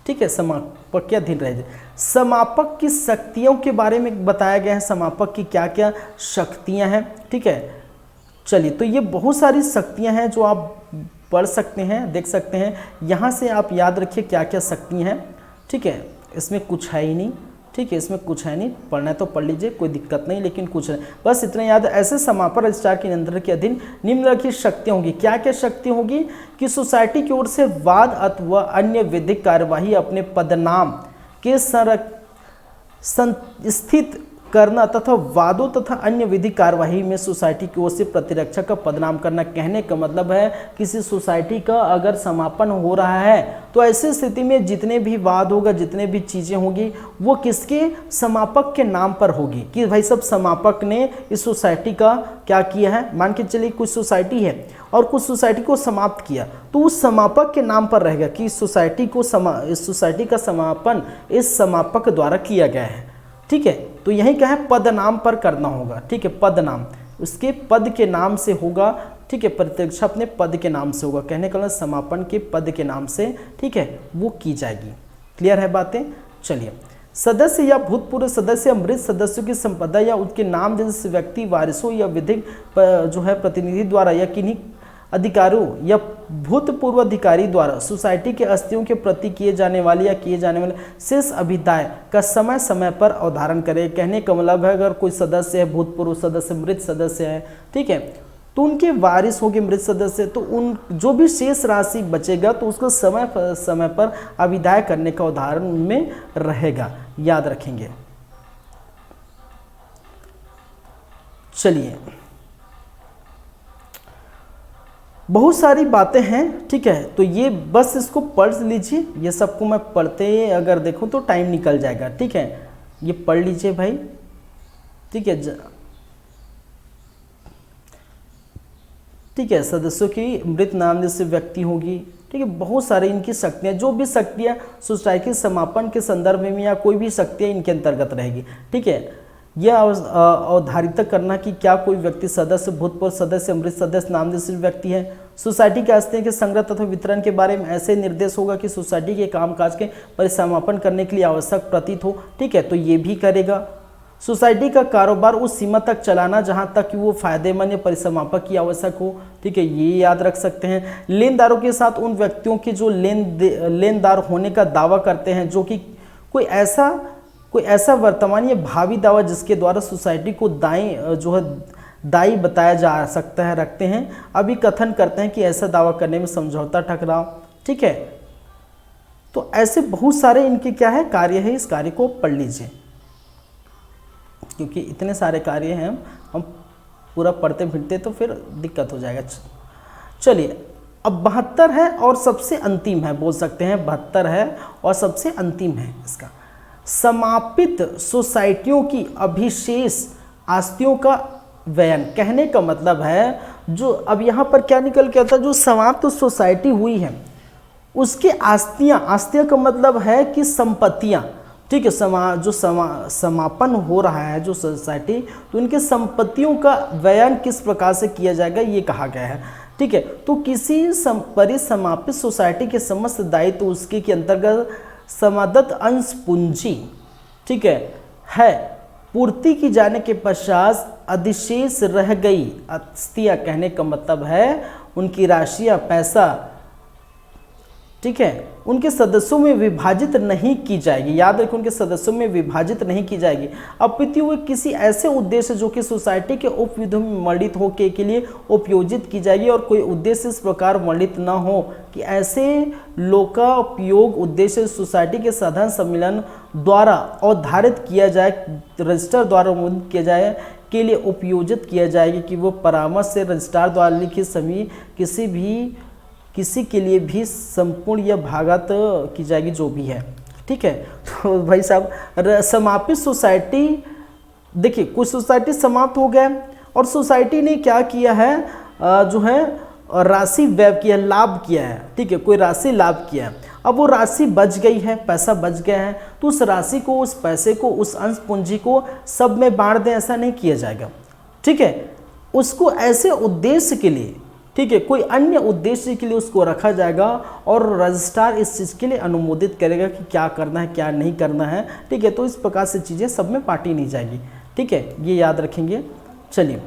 ठीक है, समापक के अधीन रह जाए। समापक की शक्तियों के बारे में बताया गया है, समापक की क्या क्या शक्तियां हैं। ठीक है, चलिए, तो ये बहुत सारी शक्तियां हैं जो आप पढ़ सकते हैं, देख सकते हैं। यहाँ से आप याद रखिए क्या क्या शक्तियां हैं। ठीक है, इसमें कुछ है ही नहीं। ठीक है, इसमें कुछ है नहीं, पढ़ना है तो पढ़ लीजिए, कोई दिक्कत नहीं, लेकिन कुछ है, बस इतना याद है। ऐसे समापक रजिस्ट्रार के नियंत्रण के अधीन निम्नलिखित शक्तियाँ होंगी। क्या क्या शक्ति होगी कि सोसाइटी की ओर से वाद अथवा अन्य विधिक कार्यवाही अपने पदनाम के स्थित करना तथा वादों तथा अन्य विधि कार्यवाही में सोसाइटी की ओर से प्रतिरक्षा का पदनाम करना। कहने का मतलब है किसी सोसाइटी का अगर समापन हो रहा है तो ऐसी स्थिति में जितने भी वाद होगा, जितने भी चीज़ें होंगी, वो किसके समापक के नाम पर होगी कि भाई सब समापक ने इस सोसाइटी का क्या किया है। मान के चलिए कुछ सोसाइटी है और कुछ सोसाइटी को समाप्त किया तो उस समापक के नाम पर रहेगा कि इस सोसाइटी का समापन इस समापक द्वारा किया गया है। ठीक है, तो यही क्या है, पद नाम पर करना होगा। ठीक है, पद नाम उसके पद के नाम से होगा। ठीक है, प्रतिरक्षा अपने पद के नाम से होगा। कहने का मतलब समापन के पद के नाम से, ठीक है, वो की जाएगी। क्लियर है बातें। चलिए, सदस्य या भूतपूर्व सदस्य या मृत सदस्यों की संपदा या उनके नाम जैसे व्यक्ति, वारिसों या विधिक जो है प्रतिनिधि द्वारा या किन्हीं अधिकारियों या भूतपूर्व अधिकारी द्वारा सोसाइटी के अस्तियों के प्रति किए जाने वाले या किए जाने वाले शेष अभिदाय का समय समय पर अवधारण करें। कहने का मतलब है अगर कोई सदस्य है, भूतपूर्व सदस्य, मृत सदस्य है, ठीक है, तो उनके वारिस होंगे मृत सदस्य, तो उन जो भी शेष राशि बचेगा तो उसको समय समय पर अभिदाय करने का उदाहरण में रहेगा। याद रखेंगे। चलिए, बहुत सारी बातें हैं। ठीक है, तो ये बस इसको पढ़ लीजिए। ये सबको मैं पढ़ते अगर देखूं तो टाइम निकल जाएगा। ठीक है, ये पढ़ लीजिए भाई। ठीक है, ठीक है, सदस्यों की मृत नाम जैसे व्यक्ति होगी। ठीक है, बहुत सारे इनकी शक्तियाँ, जो भी शक्तियाँ सोसाइटी के समापन के संदर्भ में या कोई भी शक्तियाँ इनके अंतर्गत रहेगी। ठीक है, यह अवधारित करना कि क्या कोई व्यक्ति सदस्य, भूतपूर्व सदस्य, मृत सदस्य, नाम जैसे व्यक्ति है। सोसाइटी के आस्तियों के संग्रह तथा वितरण के बारे में ऐसे निर्देश होगा कि सोसाइटी के कामकाज के परिसमापन करने के लिए आवश्यक प्रतीत हो। ठीक है, तो ये भी करेगा। सोसाइटी का कारोबार उस सीमा तक चलाना जहां तक कि वो फायदेमंद या परिसमापक की आवश्यक हो। ठीक है, ये याद रख सकते हैं। लेनदारों के साथ उन व्यक्तियों के जो लेनदार होने का दावा करते हैं, जो कि कोई ऐसा वर्तमान या भावी दावा जिसके द्वारा सोसाइटी को दायी बताया जा सकता है, रखते हैं। अभी कथन करते हैं कि ऐसा दावा करने में समझौता टकराव। ठीक है, तो ऐसे बहुत सारे इनके क्या है कार्य है। इस कार्य को पढ़ लीजिए क्योंकि इतने सारे कार्य हैं, हम पूरा पढ़ते फिरते तो फिर दिक्कत हो जाएगा। चलिए, अब 72 है और सबसे अंतिम है, बोल सकते हैं 72 है और सबसे अंतिम है इसका। समापित सोसाइटियों की अभिशेष आस्तियों का व्ययन। कहने का मतलब है जो अब यहाँ पर क्या निकल के आता है, जो समाप्त सोसाइटी हुई है उसके आस्तियाँ का मतलब है कि संपत्तियाँ। ठीक है, समापन हो रहा है जो सोसाइटी, तो उनके संपत्तियों का व्ययन किस प्रकार से किया जाएगा ये कहा गया है। ठीक है, तो किसी परिसमापित सोसाइटी के समस्त दायित्व तो उसके के अंतर्गत समादत्त अंश पूंजी, ठीक है पूर्ति की जाने के पश्चात अधिशेष रह गई अस्तियाँ। कहने का मतलब है उनकी राशियाँ, पैसा, ठीक है, उनके सदस्यों में विभाजित नहीं की जाएगी। याद रखें, उनके सदस्यों में विभाजित नहीं की जाएगी, अपितु वो किसी ऐसे उद्देश्य जो कि सोसाइटी के उपविधि में मंडित हो के लिए उपयोजित की जाएगी। और कोई उद्देश्य इस प्रकार मंडित न हो कि ऐसे लोकोपयोग उद्देश्य सोसाइटी के साधारण सम्मेलन द्वारा अवधारित किया जाए, रजिस्टर द्वारा अनुमोदित किया जाए के लिए उपयोजित किया जाएगी कि वो परामर्श से रजिस्ट्रार द्वारा लिखित सभी किसी के लिए भी संपूर्ण या भागत की जाएगी जो भी है। ठीक है, तो भाई साहब समापित सोसाइटी, देखिए कुछ सोसाइटी समाप्त हो गया और सोसाइटी ने क्या किया है, जो है राशि व्यय किया, लाभ किया है। ठीक है, कोई राशि लाभ किया है, अब वो राशि बच गई है, पैसा बच गया है, तो उस राशि को, उस पैसे को, उस अंश पूंजी को सब में बांट दें, ऐसा नहीं किया जाएगा। ठीक है, उसको ऐसे उद्देश्य के लिए, ठीक है, कोई अन्य उद्देश्य के लिए उसको रखा जाएगा और रजिस्ट्रार इस चीज़ के लिए अनुमोदित करेगा कि क्या करना है क्या नहीं करना है। ठीक है, तो इस प्रकार से चीज़ें सब में बांटी नहीं जाएगी। ठीक है, ये याद रखेंगे। चलिए,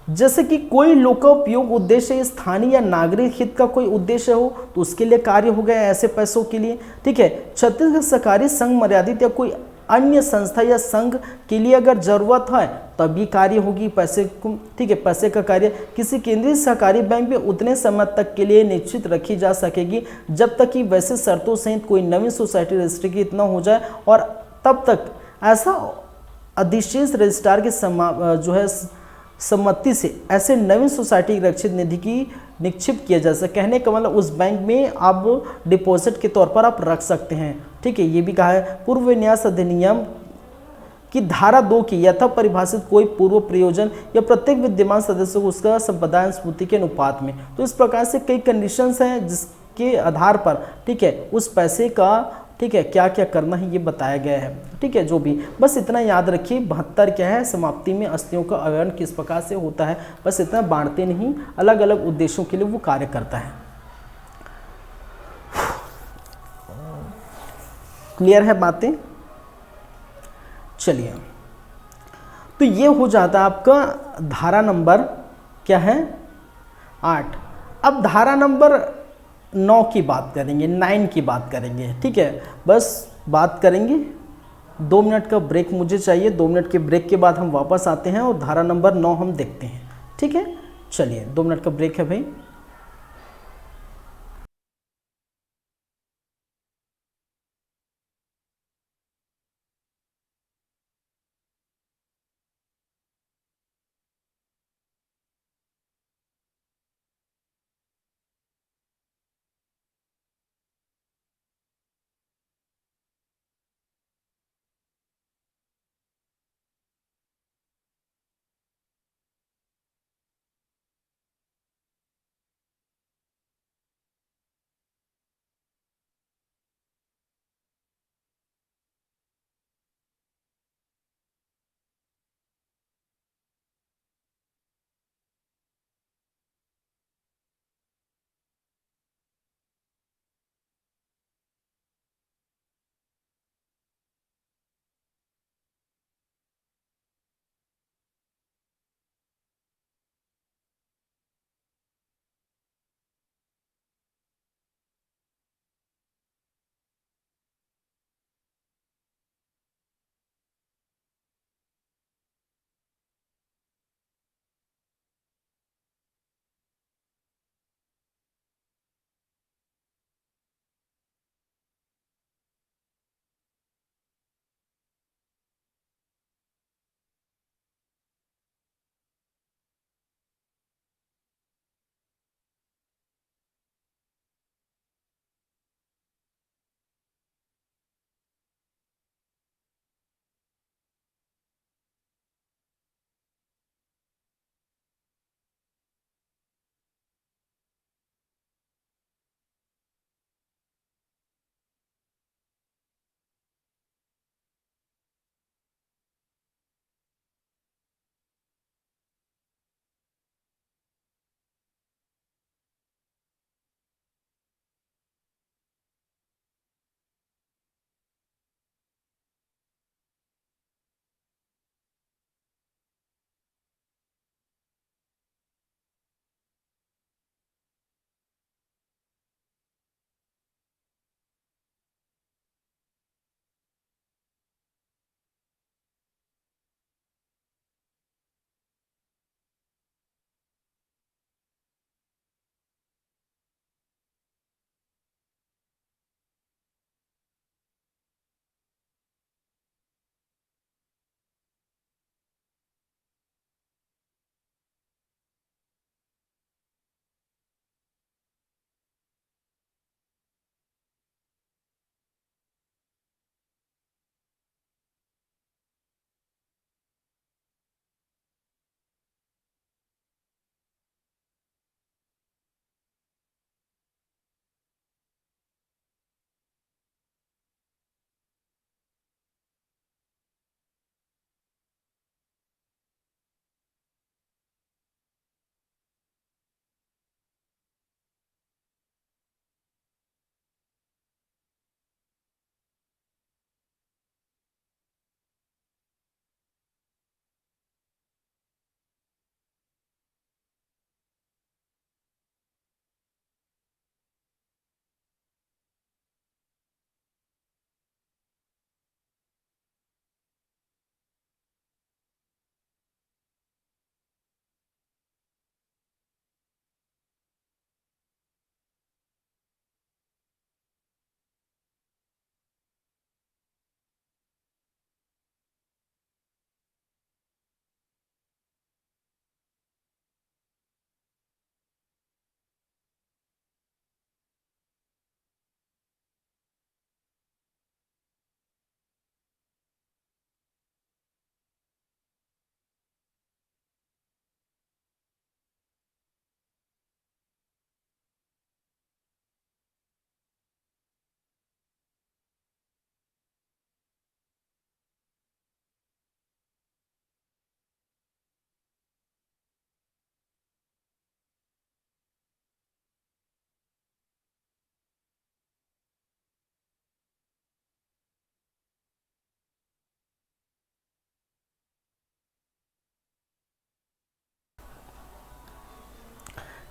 जैसे कि कोई लोकोपयोग उद्देश्य स्थानीय या नागरिक हित का कोई उद्देश्य हो तो उसके लिए कार्य हो गया ऐसे पैसों के लिए। ठीक है, छत्तीसगढ़ सहकारी संघ मर्यादित या कोई अन्य संस्था या संघ के लिए अगर जरूरत है तभी कार्य होगी पैसे को। ठीक है, पैसे का कार्य किसी केंद्रीय सहकारी बैंक में उतने समय तक के लिए निश्चित रखी जा सकेगी जब तक कि वैसे शर्तों सहित कोई नवी सोसाइटी रजिस्ट्री की इतना हो जाए, और तब तक ऐसा अधिशेष रजिस्ट्रार की जो है सम्मति से ऐसे नवीन सोसाइटी रक्षित निधि की निक्षिप्त किया जा सकता है। कहने का मतलब उस बैंक में आप डिपॉजिट के तौर पर आप रख सकते हैं। ठीक है, ये भी कहा है पूर्व विन्यास अधिनियम कि धारा 2 की यथा परिभाषित कोई पूर्व प्रयोजन या प्रत्येक विद्यमान सदस्य को उसका संपदा स्मृति के अनुपात में। तो इस प्रकार से कई कंडीशंस हैं जिसके आधार पर, ठीक है, उस पैसे का, ठीक है, क्या क्या करना है ये बताया गया है। ठीक है, जो भी, बस इतना याद रखिए 72 क्या है, समाप्ति में अस्थियों का आवरण किस प्रकार से होता है, बस इतना, बांटते नहीं, अलग अलग उद्देश्यों के लिए वो कार्य करता है। क्लियर है बातें? चलिए, तो ये हो जाता है आपका धारा नंबर क्या है 8। अब धारा नंबर 9 की बात करेंगे, 9 की बात करेंगे। ठीक है, बस बात करेंगे, 2 मिनट का ब्रेक मुझे चाहिए, 2 मिनट के ब्रेक के बाद हम वापस आते हैं और धारा नंबर 9 हम देखते हैं। ठीक है, चलिए 2 मिनट का ब्रेक है भाई।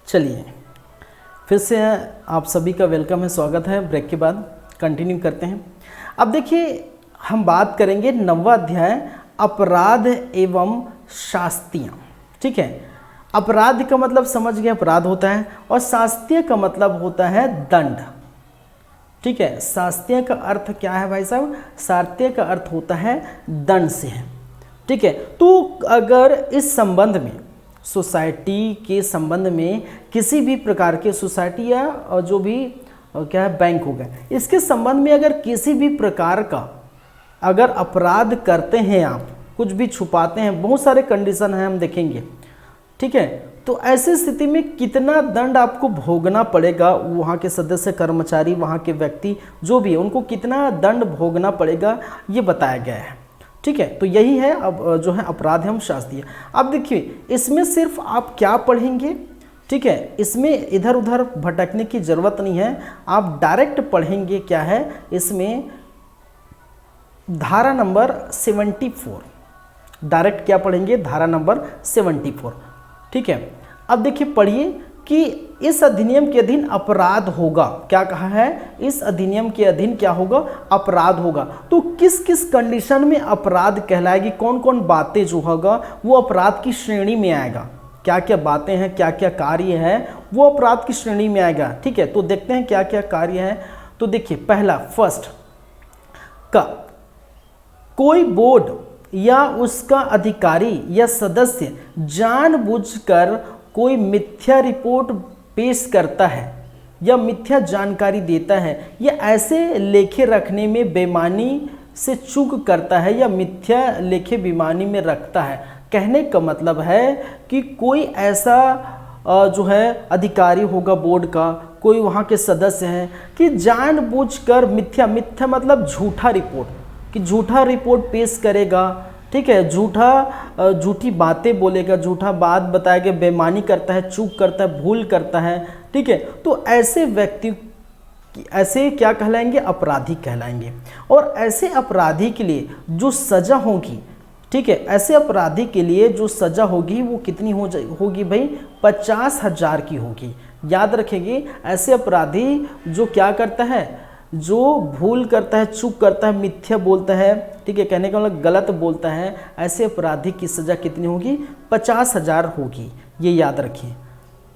चलिए फिर से आप सभी का वेलकम है, स्वागत है। ब्रेक के बाद कंटिन्यू करते हैं। अब देखिए हम बात करेंगे 9वां अध्याय अपराध एवं शास्तियाँ। ठीक है, अपराध का मतलब समझ गए, अपराध होता है, और शास्त्य का मतलब होता है दंड। ठीक है, शास्त्य का अर्थ क्या है भाई साहब? शास्त्य का अर्थ होता है दंड से है। ठीक है, तो अगर इस संबंध में, सोसाइटी के संबंध में, किसी भी प्रकार के सोसाइटी या जो भी क्या है बैंक हो गए, इसके संबंध में अगर किसी भी प्रकार का अगर अपराध करते हैं, आप कुछ भी छुपाते हैं, बहुत सारे कंडीशन हैं हम देखेंगे। ठीक है, तो ऐसी स्थिति में कितना दंड आपको भोगना पड़ेगा, वहाँ के सदस्य, कर्मचारी, वहाँ के व्यक्ति जो भी है, उनको कितना दंड भोगना पड़ेगा, ये बताया गया है। ठीक है, तो यही है अब जो है अपराध एवं शास्त्रीय। अब देखिए इसमें सिर्फ आप क्या पढ़ेंगे, ठीक है, इसमें इधर उधर भटकने की ज़रूरत नहीं है, आप डायरेक्ट पढ़ेंगे क्या है इसमें, धारा नंबर 74। डायरेक्ट क्या पढ़ेंगे? धारा नंबर 74। ठीक है, अब देखिए पढ़िए कि इस अधिनियम के अधीन अपराध होगा। क्या कहा है? इस अधिनियम के अधीन क्या होगा? अपराध होगा। तो किस किस कंडीशन में अपराध कहलाएगी, कौन कौन बातें जो होगा वो अपराध की श्रेणी में आएगा, क्या क्या बातें हैं, क्या क्या कार्य है, वो अपराध की श्रेणी में आएगा। ठीक है, तो देखते हैं क्या क्या कार्य है। तो देखिए पहला, फर्स्ट का कोई बोर्ड या उसका अधिकारी या सदस्य जानबूझकर कोई मिथ्या रिपोर्ट पेश करता है या मिथ्या जानकारी देता है या ऐसे लेखे रखने में बेईमानी से चूक करता है या मिथ्या लेखे बेईमानी में रखता है। कहने का मतलब है कि कोई ऐसा जो है अधिकारी होगा बोर्ड का, कोई वहाँ के सदस्य हैं कि जानबूझकर मिथ्या मतलब झूठा रिपोर्ट, कि झूठा रिपोर्ट पेश करेगा। ठीक है, झूठी बातें बोलेगा, झूठा बात बताएगा, बेईमानी करता है, चूक करता है, भूल करता है। ठीक है, तो ऐसे व्यक्ति ऐसे क्या कहलाएंगे? अपराधी कहलाएंगे। और ऐसे अपराधी के लिए जो सज़ा होगी, ठीक है, ऐसे अपराधी के लिए जो सज़ा होगी वो कितनी होगी भाई? 50,000 की होगी। याद रखेंगे, ऐसे अपराधी जो क्या करता है, जो भूल करता है, चूक करता है, मिथ्या बोलता है, ठीक है, कहने का मतलब गलत बोलता है, ऐसे अपराधी की सज़ा कितनी होगी? 50,000 होगी। ये याद रखें।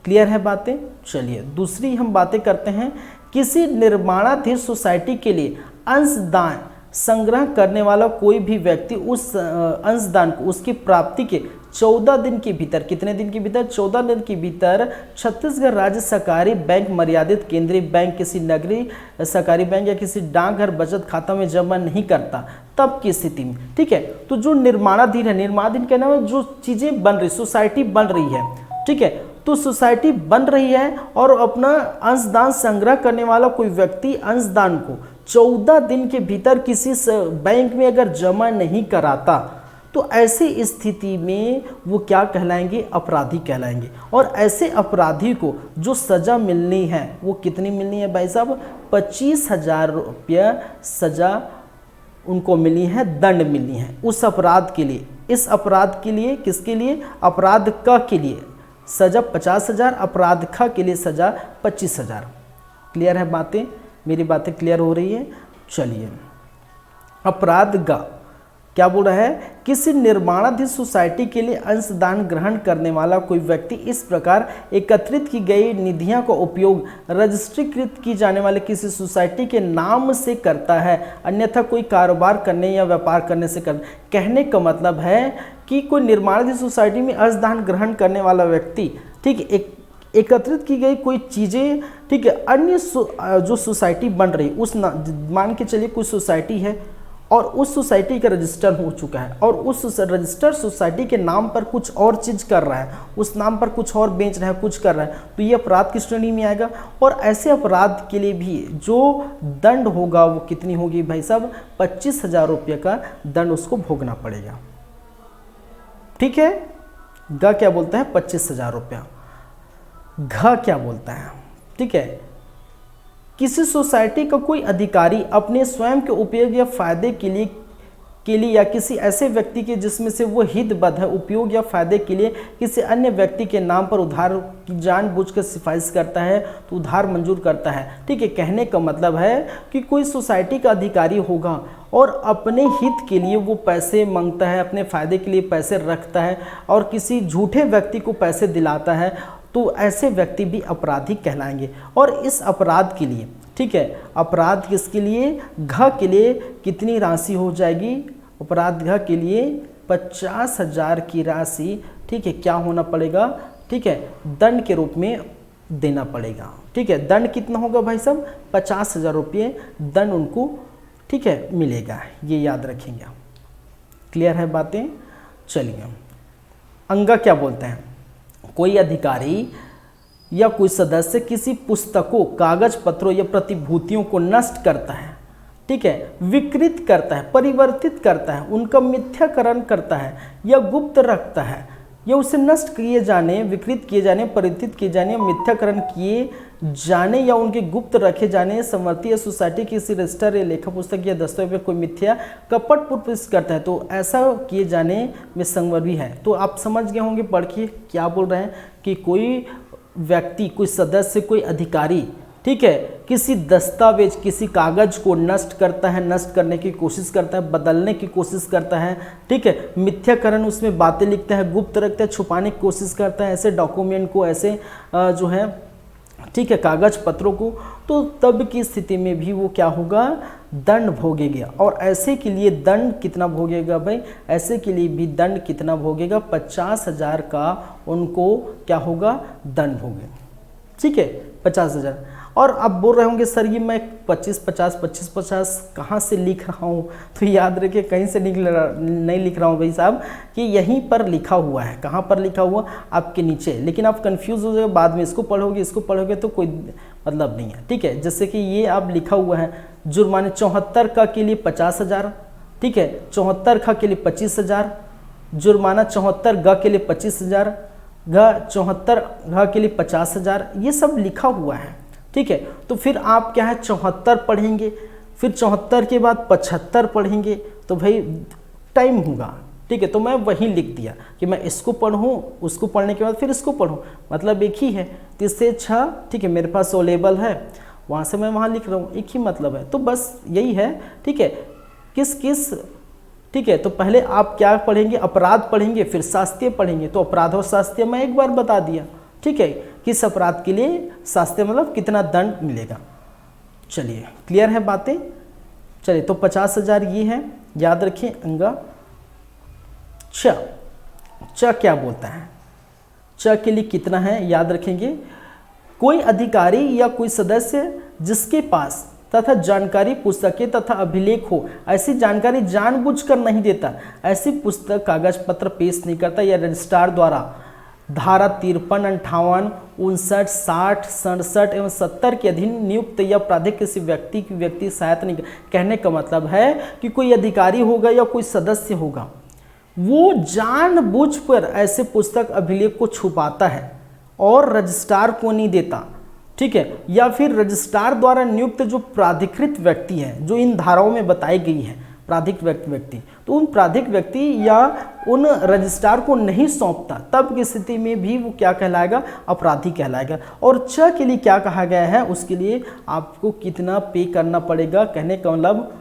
क्लियर है बातें? चलिए दूसरी हम बातें करते हैं। किसी निर्माणाधीन सोसाइटी के लिए अंशदान संग्रह करने वाला कोई भी व्यक्ति उस अंशदान को उसकी प्राप्ति के 14 दिन के भीतर, कितने दिन के भीतर? 14 दिन के भीतर छत्तीसगढ़ राज्य सहकारी बैंक, मर्यादित केंद्रीय बैंक, किसी नगरीय सहकारी बैंक या किसी डाकघर बचत खाता में जमा नहीं करता, तब की स्थिति में। ठीक है, तो जो निर्माणाधीन है, निर्माणाधीन कहना है जो चीज़ें बन रही, सोसाइटी बन रही है। ठीक है, तो सोसाइटी बन रही है और अपना अंशदान संग्रह करने वाला कोई व्यक्ति अंशदान को 14 दिन के भीतर किसी बैंक में अगर जमा नहीं कराता, तो ऐसी स्थिति में वो क्या कहलाएंगे? अपराधी कहलाएंगे। और ऐसे अपराधी को जो सज़ा मिलनी है वो कितनी मिलनी है भाई साहब? 25,000 रुपया सज़ा उनको मिली है, दंड मिलनी है उस अपराध के लिए। इस अपराध के लिए, किसके लिए? अपराध का के लिए सज़ा 50,000, अपराध का के लिए सज़ा 25,000। क्लियर है बातें? मेरी बातें क्लियर हो रही है? चलिए, अपराध का क्या बोल रहा है? किसी निर्माणाधीन सोसाइटी के लिए अंशदान ग्रहण करने वाला कोई व्यक्ति इस प्रकार एकत्रित की गई निधियों का उपयोग रजिस्ट्रीकृत की जाने वाले किसी सोसाइटी के नाम से करता है, अन्यथा कोई कारोबार करने या व्यापार करने से कर। कहने का मतलब है कि कोई निर्माणाधीन सोसाइटी में अंशदान ग्रहण करने वाला व्यक्ति, ठीक है, एकत्रित की गई कोई चीज़ें, ठीक है, अन्य जो सोसाइटी बन रही, उस मान के चलिए कोई सोसाइटी है और उस सोसाइटी का रजिस्टर हो चुका है और उस रजिस्टर सोसाइटी के नाम पर कुछ और चीज़ कर रहा है, उस नाम पर कुछ और बेच रहा है, कुछ कर रहा है, तो ये अपराध की श्रेणी में आएगा। और ऐसे अपराध के लिए भी जो दंड होगा वो कितनी होगी भाई साहब? 25,000 रुपये का दंड उसको भोगना पड़ेगा। ठीक है, ग क्या बोलता है? 25,000 रुपया। घ क्या बोलता है? ठीक है, किसी सोसाइटी का कोई अधिकारी अपने स्वयं के उपयोग या फायदे के लिए के लिए या किसी ऐसे व्यक्ति के जिसमें से वो हितबद्ध है, उपयोग या फायदे के लिए किसी अन्य व्यक्ति के नाम पर उधार की जानबूझकर सिफारिश करता है तो उधार मंजूर करता है। ठीक है, कहने का मतलब है कि कोई सोसाइटी का अधिकारी होगा और अपने हित के लिए वो पैसे मांगता है, अपने फायदे के लिए पैसे रखता है और किसी झूठे व्यक्ति को पैसे दिलाता है, तो ऐसे व्यक्ति भी अपराधी कहलाएंगे। और इस अपराध के लिए, ठीक है, अपराध किसके लिए, घ के लिए कितनी राशि हो जाएगी, अपराध घ के लिए 50,000 की राशि, ठीक है, क्या होना पड़ेगा, ठीक है, दंड के रूप में देना पड़ेगा। ठीक है, दंड कितना होगा भाई साहब, 50,000 रुपये दंड उनको, ठीक है, मिलेगा, ये याद रखेंगे। क्लियर है बातें। चलिए, अंगा क्या बोलते हैं, कोई अधिकारी या कोई सदस्य किसी पुस्तकों, कागज पत्रों या प्रतिभूतियों को नष्ट करता है, ठीक है, विकृत करता है, परिवर्तित करता है, उनका मिथ्याकरण करता है या गुप्त रखता है, या उसे नष्ट किए जाने, विकृत किए जाने, परिवर्तित किए जाने, मिथ्याकरण किए जाने या उनके गुप्त रखे जाने संवर्ती या सोसाइटी किसी रजिस्टर या लेखा पुस्तक या दस्तावेज कोई मिथ्या कपटपूर्ण करता है, तो ऐसा किए जाने में संवर्ती है। तो आप समझ गए होंगे पढ़ के क्या बोल रहे हैं कि कोई व्यक्ति, कोई सदस्य, कोई अधिकारी, ठीक है, किसी दस्तावेज, किसी कागज को नष्ट करता है, नष्ट करने की कोशिश करता है, बदलने की कोशिश करता है, ठीक है, मिथ्याकरण, उसमें बातें लिखता है, गुप्त रखता है, छुपाने की कोशिश करता है ऐसे डॉक्यूमेंट को, ऐसे जो है, ठीक है, कागज पत्रों को, तो तब की स्थिति में भी वो क्या होगा, दंड भोगेगा। और ऐसे के लिए दंड कितना भोगेगा भाई, ऐसे के लिए भी दंड कितना भोगेगा, 50,000 का उनको क्या होगा, दंड भोगेगा। ठीक है, 50,000। और अब बोल रहे होंगे सर ये मैं 25-50 कहाँ से लिख रहा हूँ, तो याद रखिए कहीं से नहीं लिख रहा हूँ भाई साहब, कि यहीं पर लिखा हुआ है। कहाँ पर लिखा हुआ, आपके नीचे। लेकिन आप कंफ्यूज हो जाओगे, बाद में इसको पढ़ोगे तो कोई मतलब नहीं है। ठीक है, जैसे कि ये आप लिखा हुआ है, जुर्माने 74 का के लिए 50,000, ठीक है, 74 खा के लिए 25,000, जुर्माना 74 ग के लिए 25,000, घ 74 घ के लिए 50,000, ये सब लिखा हुआ है। ठीक है, तो फिर आप क्या है 74 पढ़ेंगे, फिर 74 के बाद 75 पढ़ेंगे, तो भाई टाइम होगा। ठीक है, तो मैं वही लिख दिया कि मैं इसको पढ़ूँ, उसको पढ़ने के बाद फिर इसको पढ़ूँ, मतलब एक ही है, 3 से 6। ठीक है, मेरे पास अवेलेबल है, वहाँ से मैं वहाँ लिख रहा हूँ, एक ही मतलब है, तो बस यही है। ठीक है, किस ठीक है, तो पहले आप क्या पढ़ेंगे, अपराध पढ़ेंगे, फिर शास्त्रीय पढ़ेंगे। तो अपराध और शास्त्रीय मैं एक बार बता दिया। ठीक है, किस अपराध के लिए शास्त्रीय मतलब कितना दंड मिलेगा। चलिए, क्लियर है बातें। चलिए, तो 50,000 ये है, याद रखिए। अंगा च क्या बोलता है, च के लिए कितना है याद रखेंगे। कोई अधिकारी या कोई सदस्य जिसके पास तथा जानकारी, पुस्तकें तथा अभिलेख हो, ऐसी जानकारी जानबूझकर नहीं देता, ऐसी पुस्तक, कागज पत्र पेश नहीं करता, या रजिस्ट्रार द्वारा धारा 53, 58, 59, 60, 67 एवं 70 के अधीन नियुक्त या प्राधिकृत किसी व्यक्ति की व्यक्ति सहायता नहीं। कहने का मतलब है कि कोई अधिकारी होगा या कोई सदस्य होगा, वो जानबूझकर ऐसे पुस्तक, अभिलेख को छुपाता है और रजिस्ट्रार को नहीं देता। ठीक है, या फिर रजिस्ट्रार द्वारा नियुक्त जो प्राधिकृत व्यक्ति है, जो इन धाराओं में बताई गई है, प्राधिकृत व्यक्ति, तो उन प्राधिकृत व्यक्ति या उन रजिस्ट्रार को नहीं सौंपता, तब की स्थिति में भी वो क्या कहलाएगा, अपराधी कहलाएगा। और च के लिए क्या कहा गया है, उसके लिए आपको कितना पे करना पड़ेगा, कहने का मतलब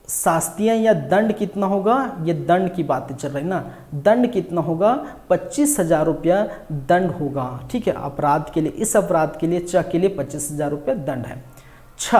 शास्त्रीय या दंड कितना होगा, ये दंड की बातें चल रही ना, दंड कितना होगा, 25,000 रुपया दंड होगा। ठीक है, अपराध के लिए, इस अपराध के लिए च के लिए 25,000 रुपया दंड है। छ,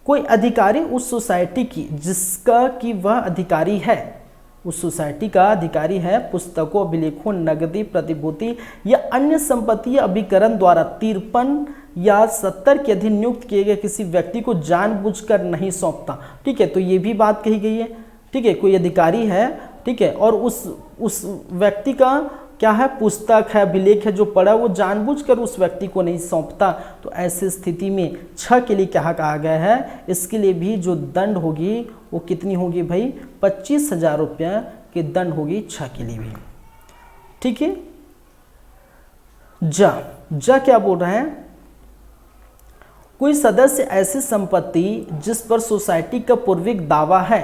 कोई अधिकारी उस सोसाइटी की जिसका कि वह अधिकारी है, उस सोसाइटी का अधिकारी है, पुस्तकों, अभिलेखों, नगदी, प्रतिभूति या अन्य संपत्ति या अभिकरण द्वारा 53 या 70 के अधीन नियुक्त किए गए किसी व्यक्ति को जानबूझकर नहीं सौंपता। ठीक है, तो ये भी बात कही गई है। ठीक है, कोई अधिकारी है, ठीक है, और उस व्यक्ति का क्या है, पुस्तक है, अभिलेख है, जो पढ़ा वो जानबूझकर उस व्यक्ति को नहीं सौंपता, तो ऐसी स्थिति में 6 के लिए क्या कहा गया है, इसके लिए भी जो दंड होगी वो कितनी होगी भाई, 25,000 रुपया की दंड होगी 6 के लिए भी। ठीक है, जा क्या बोल रहे हैं, कोई सदस्य ऐसी संपत्ति जिस पर सोसाइटी का पूर्विक दावा है,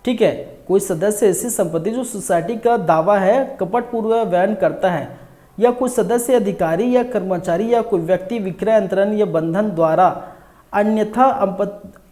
ठीक है, कोई सदस्य ऐसी संपत्ति जो सोसाइटी का दावा है कपटपूर्वक बयान करता है, या कोई सदस्य, अधिकारी या कर्मचारी या कोई व्यक्ति विक्रय, अंतरण या बंधन द्वारा अन्यथा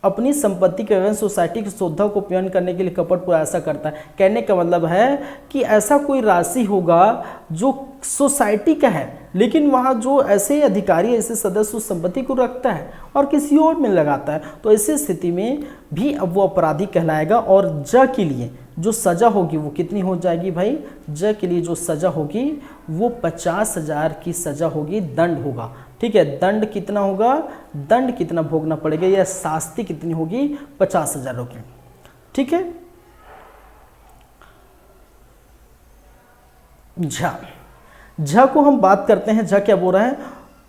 अपनी संपत्ति के विवरण सोसाइटी की सुविधा को उपयोग करने के लिए कपटपूर्वक ऐसा करता है। कहने का मतलब है कि ऐसा कोई राशि होगा जो सोसाइटी का है, लेकिन वहाँ जो ऐसे अधिकारी, ऐसे सदस्य उस संपत्ति को रखता है और किसी और में लगाता है, तो ऐसी स्थिति में भी अब वो अपराधी कहलाएगा। और ज के लिए जो सज़ा होगी वो कितनी हो जाएगी भाई? ज के लिए जो सज़ा होगी वो 50,000 की सज़ा होगी, दंड होगा। ठीक है, दंड कितना होगा? दंड कितना भोगना पड़ेगा या शास्ति कितनी होगी? 50,000 रुपये। ठीक है। झ को हम बात करते हैं। झ क्या बोल रहा है?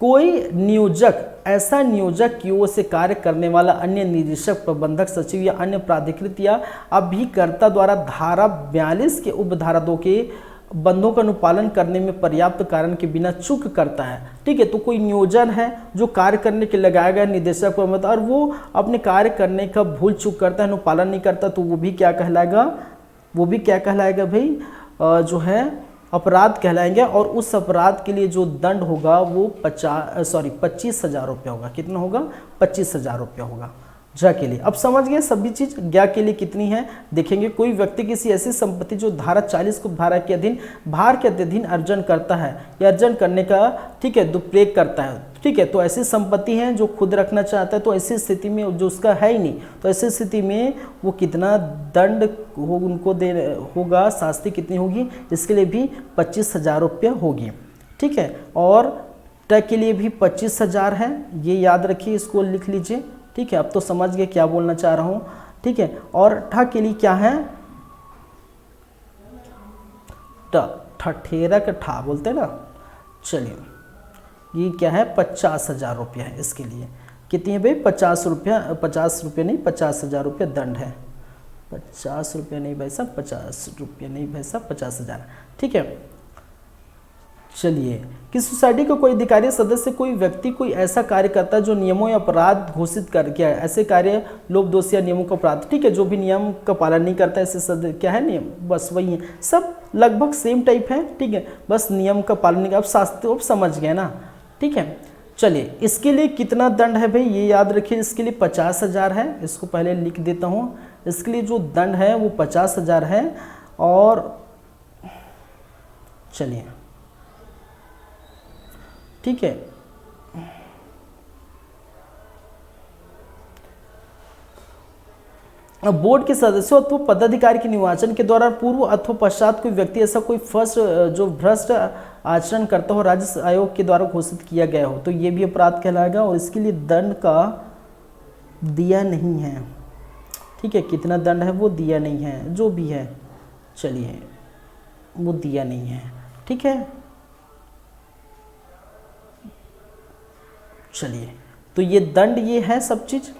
कोई नियोजक, ऐसा नियोजक की ओर से कार्य करने वाला अन्य निदेशक, प्रबंधक, सचिव या अन्य प्राधिकृत या अभिकर्ता द्वारा धारा 42 के उपधारा 2 के बंधों का अनुपालन करने में पर्याप्त कारण के बिना चूक करता है। ठीक है, तो कोई नियोजन है जो कार्य करने के लगाया गया निदेशक पर, और वो अपने कार्य करने का भूल चूक करता है, अनुपालन नहीं करता, तो वो भी क्या कहलाएगा? वो भी क्या कहलाएगा भाई? जो है अपराध कहलाएंगे। और उस अपराध के लिए जो दंड होगा वो 25,000 रुपया होगा। कितना होगा? 25,000 रुपया होगा झ के लिए। अब समझ गए सभी चीज। ज्ञ के लिए कितनी है देखेंगे। कोई व्यक्ति किसी ऐसी संपत्ति जो धारा 40 को धारा के अधीन भार के अधीन अर्जन करता है या अर्जन करने का, ठीक है, दुष्प्रयोग करता है। ठीक है, तो ऐसी संपत्ति है जो खुद रखना चाहता है, तो ऐसी स्थिति में जो उसका है ही नहीं, तो ऐसी स्थिति में वो कितना दंड उनको दे होगा, शास्ति कितनी होगी? इसके लिए भी 25,000 रुपया होगी। ठीक है, और ट के लिए भी 25,000 है, ये याद रखिए, इसको लिख लीजिए। ठीक है, अब तो समझ गए क्या बोलना चाह रहा हूँ। ठीक है, और ठ के लिए क्या है? ठठेरा का ठा बोलते हैं ना। चलिए, ये क्या है? 50,000 रुपया है। इसके लिए कितनी है भाई? 50 रुपया नहीं, 50,000 रुपया दंड है। 50 रुपया नहीं भाई साहब, 50 रुपया नहीं भाई साहब, 50,000। ठीक है, चलिए, कि सोसाइटी का कोई अधिकारी, सदस्य, कोई व्यक्ति कोई ऐसा कार्य करता है जो नियमों या अपराध घोषित कर किया है। ऐसे कार्य लोभ दोष या नियमों का अपराध। ठीक है, जो भी नियम का पालन नहीं करता है, ऐसे क्या है? नियम। बस वही है, सब लगभग सेम टाइप है। ठीक है, बस नियम का पालन नहीं। अब शास्त्र अब समझ गए ना। ठीक है, चलिए, इसके लिए कितना दंड है भाई? ये याद रखिए, इसके लिए 50,000 है। इसको पहले लिख देता हूँ। इसके लिए जो दंड है वो 50,000 है। और चलिए, ठीक है, बोर्ड के सदस्यों अथवा पदाधिकारी के निर्वाचन के दौरान पूर्व अथवा पश्चात कोई व्यक्ति ऐसा कोई फर्स्ट जो भ्रष्ट आचरण करता हो, राज्य आयोग के द्वारा घोषित किया गया हो, तो ये भी अपराध कहलाएगा। और इसके लिए दंड का दिया नहीं है। ठीक है, कितना दंड है वो दिया नहीं है, जो भी है, चलिए, वो दिया नहीं है। ठीक है, चलिए, तो ये दंड ये है सब चीज़।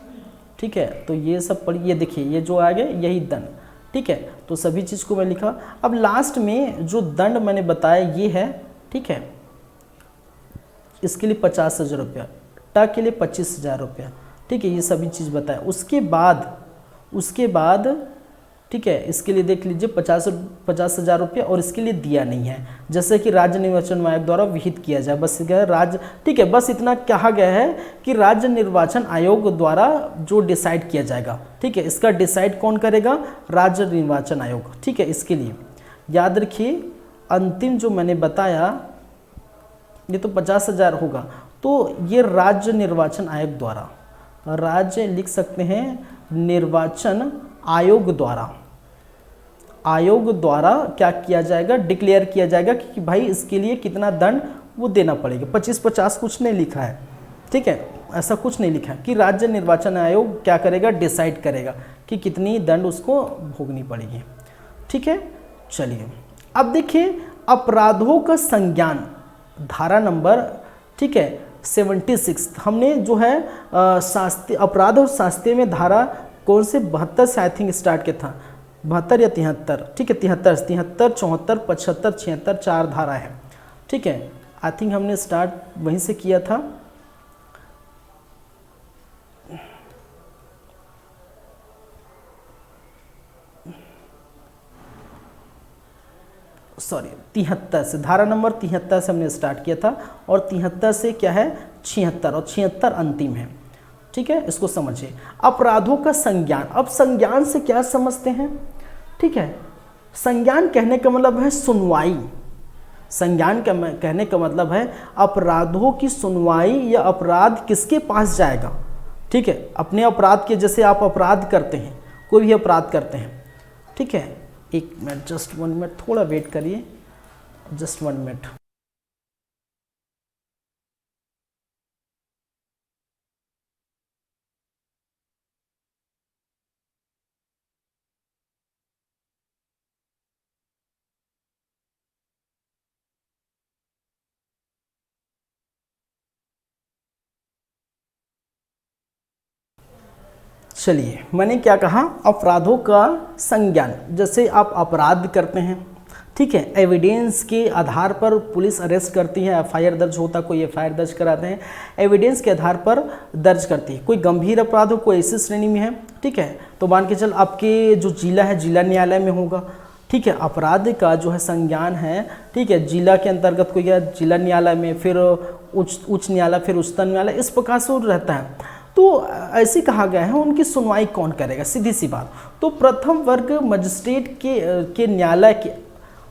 ठीक है, तो ये सब पढ़िए। ये देखिए, ये जो आ गया यही दंड। ठीक है, तो सभी चीज़ को मैं लिखा। अब लास्ट में जो दंड मैंने बताया ये है। ठीक है, इसके लिए 50,000 रुपया, ट के लिए 25,000 रुपया। ठीक है, ये सभी चीज़ बताया। उसके बाद ठीक है, इसके लिए देख लीजिए 50,000 रुपये। और इसके लिए दिया नहीं है, जैसे कि राज्य निर्वाचन आयोग द्वारा विहित किया जाए। बस राज्य, ठीक है, बस इतना कहा गया है कि राज्य निर्वाचन आयोग द्वारा जो डिसाइड किया जाएगा। ठीक है, इसका डिसाइड कौन करेगा? राज्य निर्वाचन आयोग। ठीक है, इसके लिए याद रखिए, अंतिम जो मैंने बताया ये तो 50,000 होगा, तो ये राज्य निर्वाचन आयोग द्वारा, राज्य लिख सकते हैं, निर्वाचन आयोग द्वारा क्या किया जाएगा? डिक्लेयर किया जाएगा कि भाई इसके लिए कितना दंड वो देना पड़ेगा। 25-50 कुछ नहीं लिखा है। ठीक है, ऐसा कुछ नहीं लिखा है कि राज्य निर्वाचन आयोग क्या करेगा? डिसाइड करेगा कि कितनी दंड उसको भोगनी पड़ेगी। ठीक है, चलिए, अब देखिए अपराधों का संज्ञान, धारा नंबर, ठीक है, 76 हमने जो है शास्त्रीय अपराध और शास्त्रीय में धारा कौन से 72 से आई थिंक स्टार्ट किया था, 72 या 73। ठीक है, 73, 74, 75, 76, 4 धारा है। ठीक है, आई थिंक हमने स्टार्ट वहीं से किया था। सॉरी 73 से, धारा नंबर 73 से हमने स्टार्ट किया था और 73 से क्या है 76 और 76 अंतिम है। ठीक है, इसको समझिए। अपराधों का संज्ञान, अब संज्ञान से क्या समझते हैं? ठीक है, संज्ञान कहने का मतलब है सुनवाई। संज्ञान कहने का मतलब है अपराधों की सुनवाई या अपराध किसके पास जाएगा। ठीक है, अपने अपराध के, जैसे आप अपराध करते हैं, कोई भी अपराध करते हैं, ठीक है, एक मिनट, जस्ट 1 मिनट, थोड़ा वेट करिए, जस्ट 1 मिनट। चलिए, मैंने क्या कहा, अपराधों का संज्ञान। जैसे आप अपराध करते हैं, ठीक है, एविडेंस के आधार पर पुलिस अरेस्ट करती है, एफआईआर दर्ज होता है, कोई एफआईआर दर्ज कराते हैं, एविडेंस के आधार पर दर्ज करती है। कोई गंभीर अपराध हो, कोई ऐसी श्रेणी में है, ठीक है, तो मान के चल आपके जो जिला है, जिला न्यायालय में होगा। ठीक है, अपराध का जो है संज्ञान है, ठीक है, जिला के अंतर्गत कोई गया जिला न्यायालय में, फिर उच्च न्यायालय, फिर उच्चतम न्यायालय, इस प्रकार से रहता है। तो ऐसे कहा गया है, उनकी सुनवाई कौन करेगा, सीधी सी बात। तो प्रथम वर्ग मजिस्ट्रेट के न्यायालय के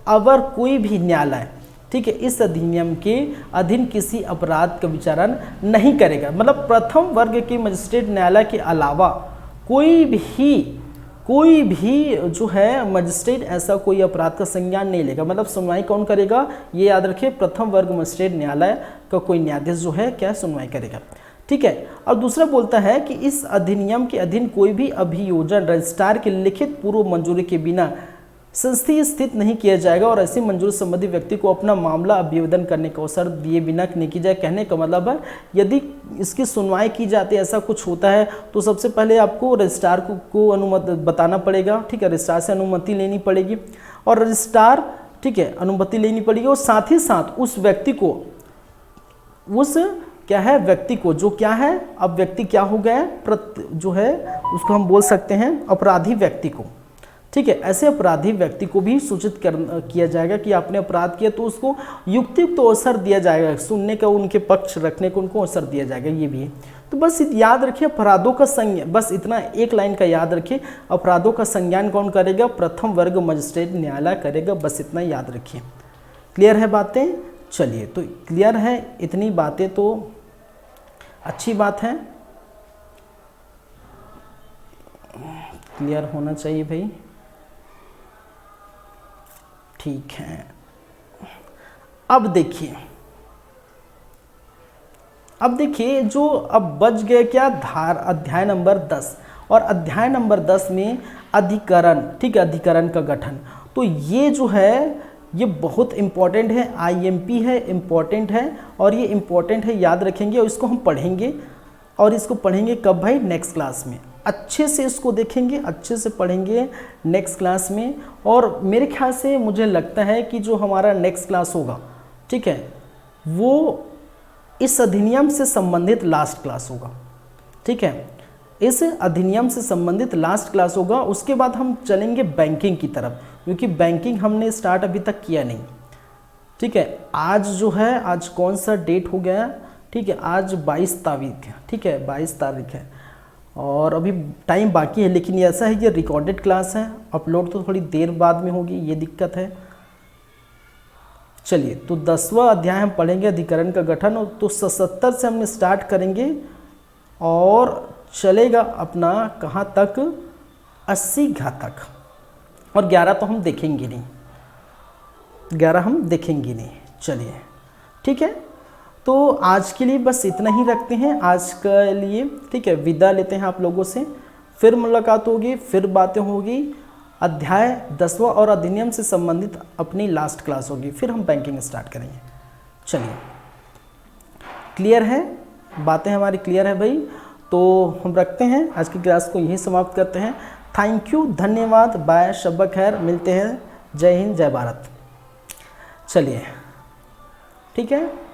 अवर कोई भी न्यायालय, ठीक है, इस अधिनियम के अधीन किसी अपराध का विचारण नहीं करेगा। मतलब प्रथम वर्ग के मजिस्ट्रेट न्यायालय के अलावा कोई भी जो है मजिस्ट्रेट ऐसा कोई अपराध का संज्ञान नहीं लेगा। मतलब सुनवाई कौन करेगा, ये याद रखिए, प्रथम वर्ग मजिस्ट्रेट न्यायालय का कोई न्यायाधीश जो है क्या सुनवाई करेगा। ठीक है, और दूसरा बोलता है कि इस अधिनियम के अधीन कोई भी अभियोजन रजिस्ट्रार की लिखित पूर्व मंजूरी के बिना संस्थीय स्थित नहीं किया जाएगा और ऐसी मंजूरी संबंधी व्यक्ति को अपना मामला अभिवेदन करने का अवसर दिए बिना नहीं की जाए। कहने का मतलब है, यदि इसकी सुनवाई की जाती है, ऐसा कुछ होता है, तो सबसे पहले आपको रजिस्ट्रार को अनुमति बताना पड़ेगा। ठीक है, रजिस्ट्रार से अनुमति लेनी पड़ेगी और रजिस्ट्रार, ठीक है, अनुमति लेनी पड़ेगी और साथ ही साथ उस व्यक्ति को, उस क्या है व्यक्ति को, जो क्या है, अब व्यक्ति क्या हो गया है, जो है उसको हम बोल सकते हैं अपराधी व्यक्ति को। ठीक है, ऐसे अपराधी व्यक्ति को भी सूचित किया जाएगा कि आपने अपराध किया, तो उसको युक्तियुक्त अवसर दिया जाएगा, सुनने का, उनके पक्ष रखने को उनको अवसर दिया जाएगा। ये भी है। तो बस याद रखिए, अपराधों का संज्ञान, बस इतना एक लाइन का याद रखिए, अपराधों का संज्ञान कौन करेगा, प्रथम वर्ग मजिस्ट्रेट न्यायालय करेगा। बस इतना याद रखिए। क्लियर है बातें? चलिए, तो क्लियर है, इतनी बातें तो अच्छी बात है, क्लियर होना चाहिए भाई। ठीक है, अब देखिए जो अब बच गए क्या, अध्याय नंबर 10, और अध्याय नंबर 10 में अधिकरण, ठीक है, अधिकरण का गठन। तो ये जो है ये बहुत इम्पॉर्टेंट है, आईएमपी है, इम्पॉर्टेंट है, और ये इम्पॉर्टेंट है, याद रखेंगे, और इसको हम पढ़ेंगे। और इसको पढ़ेंगे कब भाई, नेक्स्ट क्लास में, अच्छे से इसको देखेंगे, अच्छे से पढ़ेंगे नेक्स्ट क्लास में। और मेरे ख्याल से मुझे लगता है कि जो हमारा नेक्स्ट क्लास होगा, ठीक है, वो इस अधिनियम से संबंधित लास्ट क्लास होगा। ठीक है, इस अधिनियम से संबंधित लास्ट क्लास होगा। उसके बाद हम चलेंगे बैंकिंग की तरफ, क्योंकि बैंकिंग हमने स्टार्ट अभी तक किया नहीं। ठीक है, आज जो है, आज कौन सा डेट हो गया, ठीक है, आज 22 तारीख है। ठीक है, 22 तारीख है और अभी टाइम बाकी है, लेकिन ऐसा है कि रिकॉर्डेड क्लास है, अपलोड तो थोड़ी देर बाद में होगी, ये दिक्कत है। चलिए, तो 10वां अध्याय हम पढ़ेंगे, अधिकरण का गठन। तो 77 से हमने स्टार्ट करेंगे और चलेगा अपना कहाँ तक, 80 घातक, और 11 तो हम देखेंगे नहीं, 11 हम देखेंगे नहीं। चलिए, ठीक है, तो आज के लिए बस इतना ही रखते हैं आज के लिए। ठीक है, विदा लेते हैं आप लोगों से, फिर मुलाकात होगी, फिर बातें होगी। अध्याय 10वां और अधिनियम से संबंधित अपनी लास्ट क्लास होगी, फिर हम बैंकिंग स्टार्ट करेंगे। चलिए, क्लियर है, बातें हमारी क्लियर है भाई। तो हम रखते हैं, आज की क्लास को यहीं समाप्त करते हैं। थैंक यू, धन्यवाद, बाय, शब्बा खैर, मिलते हैं। जय हिंद, जय भारत। चलिए, ठीक है।